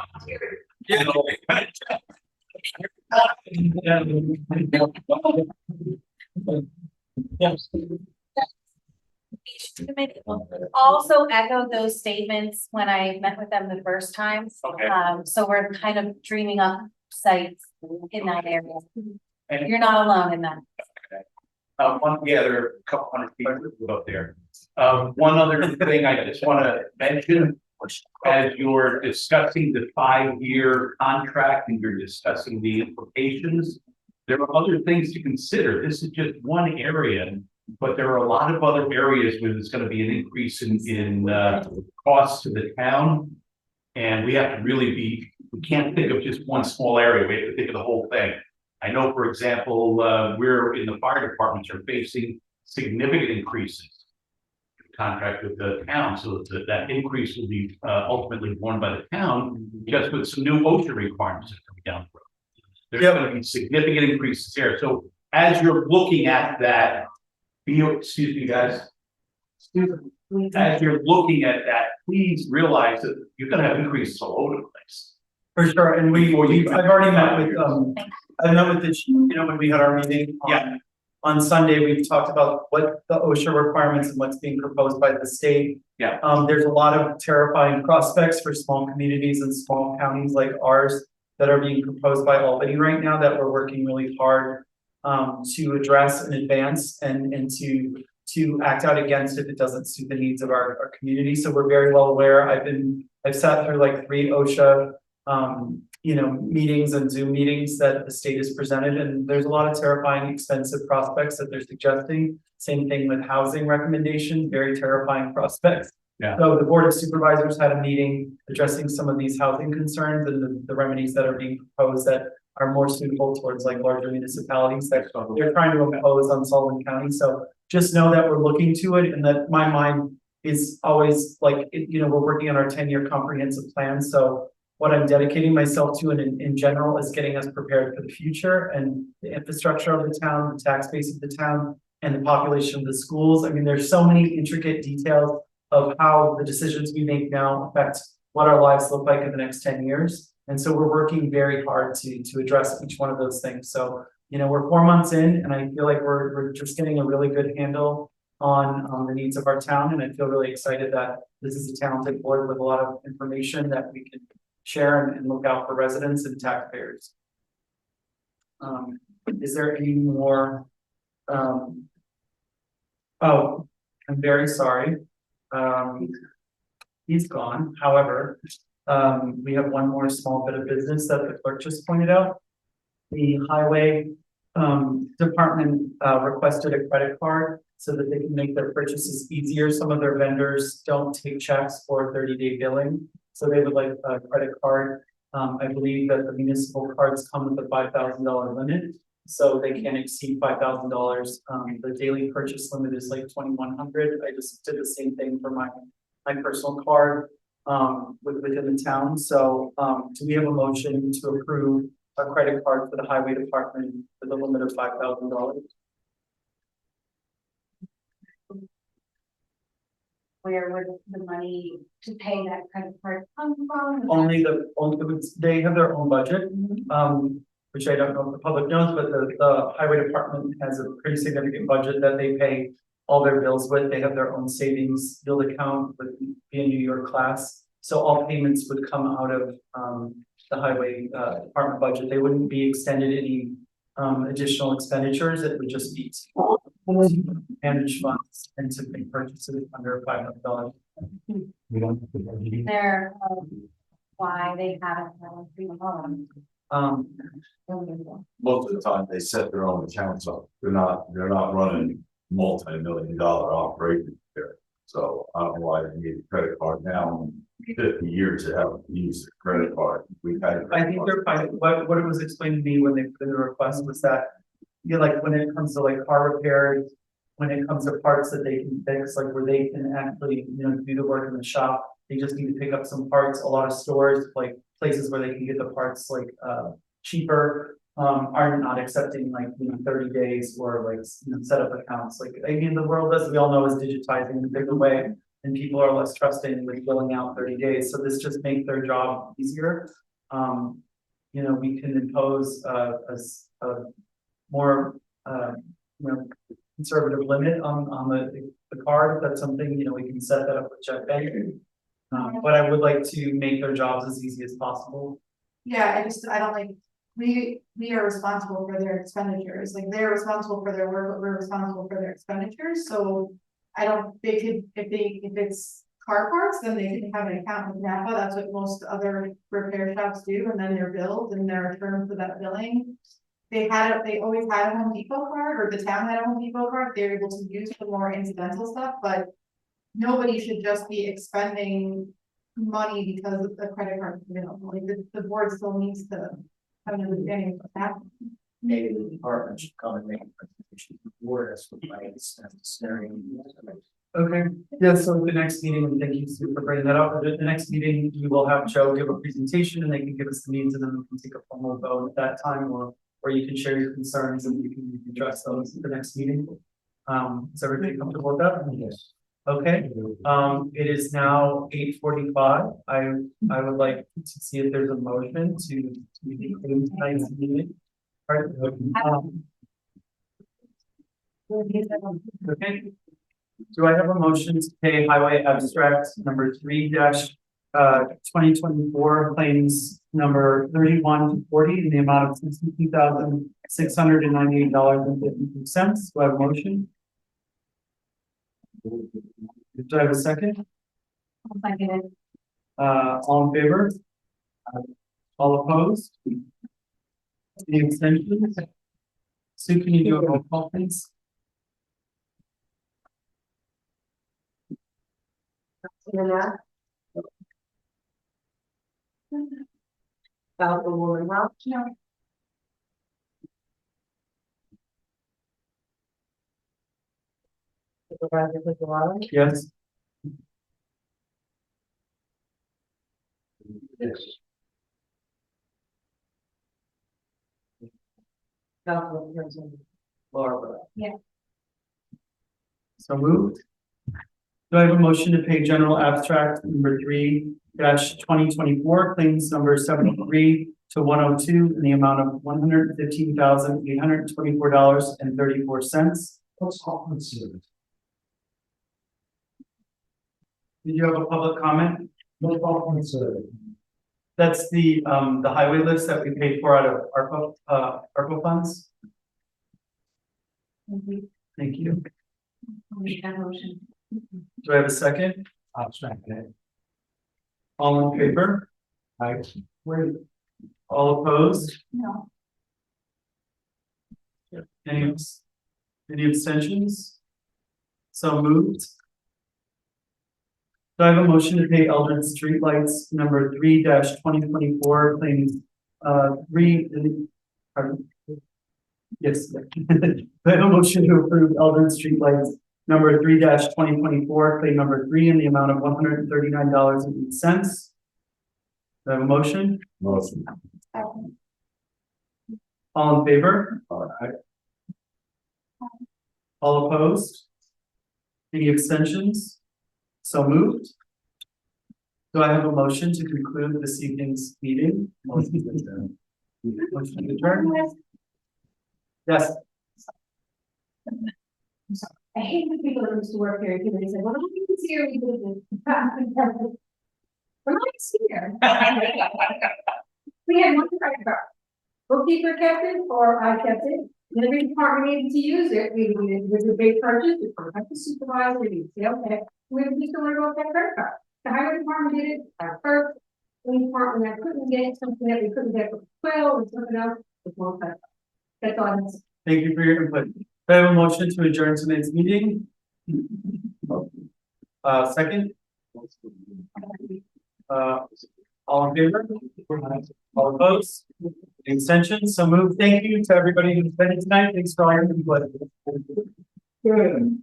Yes. Also echoed those statements when I met with them the first time. Okay. So we're kind of dreaming up sites in that area. And- You're not alone in that. There are a couple hundred people who live up there. One other thing I just wanna mention, as you're discussing the 5-year contract and you're discussing the implications, there are other things to consider. This is just one area, but there are a lot of other areas where there's gonna be an increase in costs to the town. And we have to we can't think of just one small area, we have to think of the whole thing. I know, for example, we're in the fire departments are facing significant increases. Contract with the town, so that increase will be ultimately borne by the town, just with some new OSHA requirements that are coming down the road. There's gonna be significant increases there, so as you're looking at that, excuse me, guys. As you're looking at that, please realize that you're gonna have increases all over the place. For sure, and I've already met with, I met with the chief, when we had our meeting. On Sunday, we talked about what the OSHA requirements and what's being proposed by the state. Yeah. There's a lot of terrifying prospects for small communities and small counties like ours that are being proposed by Albany right now that we're working really hard to address and advance and to act out against if it doesn't suit the needs of our community. So we're very well aware. I've sat through like 3 OSHA meetings and Zoom meetings that the state has presented, and there's a lot of terrifying, expensive prospects that they're suggesting. Same thing with housing recommendations, very terrifying prospects. Yeah. So the Board of Supervisors had a meeting addressing some of these housing concerns and the remedies that are being proposed that are more suitable towards like larger municipalities that they're trying to impose on Sullivan County. So just know that we're looking to it and that my mind is always like, we're working on our 10-year comprehensive plan. So what I'm dedicating myself to in general is getting us prepared for the future and the infrastructure of the town, the tax base of the town, and the population of the schools. I mean, there's so many intricate details of how the decisions we make now affect what our lives look like in the next 10 years. And so we're working very hard to address each one of those things. So, we're 4 months in and I feel like we're just getting a really good handle on the needs of our town. And I feel really excited that this is a talented board with a lot of information that we can share and look out for residents and taxpayers. Is there any more? Oh, I'm very sorry. He's gone. However, we have one more small bit of business that the clerk just pointed out. The highway department requested a credit card so that they can make their purchases easier. Some of their vendors don't take checks for 30-day billing. So they would like a credit card. I believe that the municipal cards come with a $5,000 limit, so they can't exceed $5,000. The daily purchase limit is like $2,100. I just did the same thing for my personal card within the town. So do we have a motion to approve a credit card for the highway department with a limit of $5,000? Where would the money to pay that credit card come from? They have their own budget, which I don't know if the public knows, but the highway department has a pretty significant budget that they pay all their bills with. They have their own savings bill account with being New York class. So all payments would come out of the highway department budget. They wouldn't be extended any additional expenditures. It would just be manage funds and to make purchases under $500. We don't have to budget. They're, why they haven't. Most of the time, they set their own accounts up. They're not running multi-million-dollar operations there. So I don't know why they need a credit card now. In 50 years, they haven't used a credit card. We've had. I think they're fine. What it was explained to me when they put in the request was that, like when it comes to like car repairs, when it comes to parts that they can fix, like where they can actually, do the work in the shop, they just need to pick up some parts. A lot of stores, like places where they can get the parts like cheaper, are not accepting like, 30 days or like, set up accounts. Like, I mean, the world, as we all know, is digitizing in a bigger way. And people are less trusting with filling out 30 days, so this just makes their job easier. We can impose a more, conservative limit on the card, if that's something, we can set that up with Jet Bank. But I would like to make their jobs as easy as possible. Yeah, I don't like, we are responsible for their expenditures, like they're responsible for their work, but we're responsible for their expenditures, so. They could, if it's car parts, then they can have an account with NAPA, that's what most other repair shops do, and then they're billed and they're returned for that billing. They always had a Home Depot card, or the town had a Home Depot card, they're able to use for more incidental stuff, but. Nobody should just be expending money because of the credit card, like the board still needs to have an understanding of what's happening. Maybe the department should come and make a presentation to the board as to why it's necessary. Okay, yeah, so at the next meeting, and thank you Sue for bringing that up, at the next meeting, we will have Joe give a presentation and they can give us the needs and then we can take a formal vote at that time, or you can share your concerns and you can address those at the next meeting. Is everybody comfortable with that? Yes. Okay, it is now 8:45. I would like to see if there's a motion to conclude tonight's meeting. All right, okay. Do I have a motion to pay highway abstract number 3-2024 claims number 31 to 40 in the amount of $62,698.52? Do I have a motion? Do I have a second? I'll second it. All in favor? All opposed? Any abstentions? Sue, can you do a roll call, please? Councilwoman House. Supervisor Kusala. Yes. Yes. Councilman President. Laura. Yeah. So moved. Do I have a motion to pay general abstract number 3-2024 claims number 73 to 102 in the amount of $115,824.34? What's all considered? Did you have a public comment? What's all considered? That's the highway list that we paid for out of ARPA funds. Thank you. I'll make that motion. Do I have a second? I'll second it. All in favor? All opposed? No. Any abstentions? So moved. Do I have a motion to pay Eldred Streetlights number 3-2024 claims yes. Do I have a motion to approve Eldred Streetlights number 3-2024 claim number 3 in the amount of $139.08? Do I have a motion? Motion. All in favor? All opposed? Any abstentions? So moved. Do I have a motion to conclude this evening's meeting? Motion to adjourn. Yes. I hate when people that used to work here, because they say, well, I didn't see her, we did this. When I was here. We had one credit card. Bookkeeper kept it, or I kept it, and every department needed to use it, we was a big purchase, we had the supervisor, we say, okay, we just don't want to go with that credit card. The highway department did it, our first, the department that couldn't get something that we couldn't get for 12 and something else, it's one credit card. That's all I'm saying. Thank you for your input. Do I have a motion to adjourn tonight's meeting? Second? All in favor? All opposed? Extension, so moved. Thank you to everybody who's been tonight. Thanks for all your input. Good.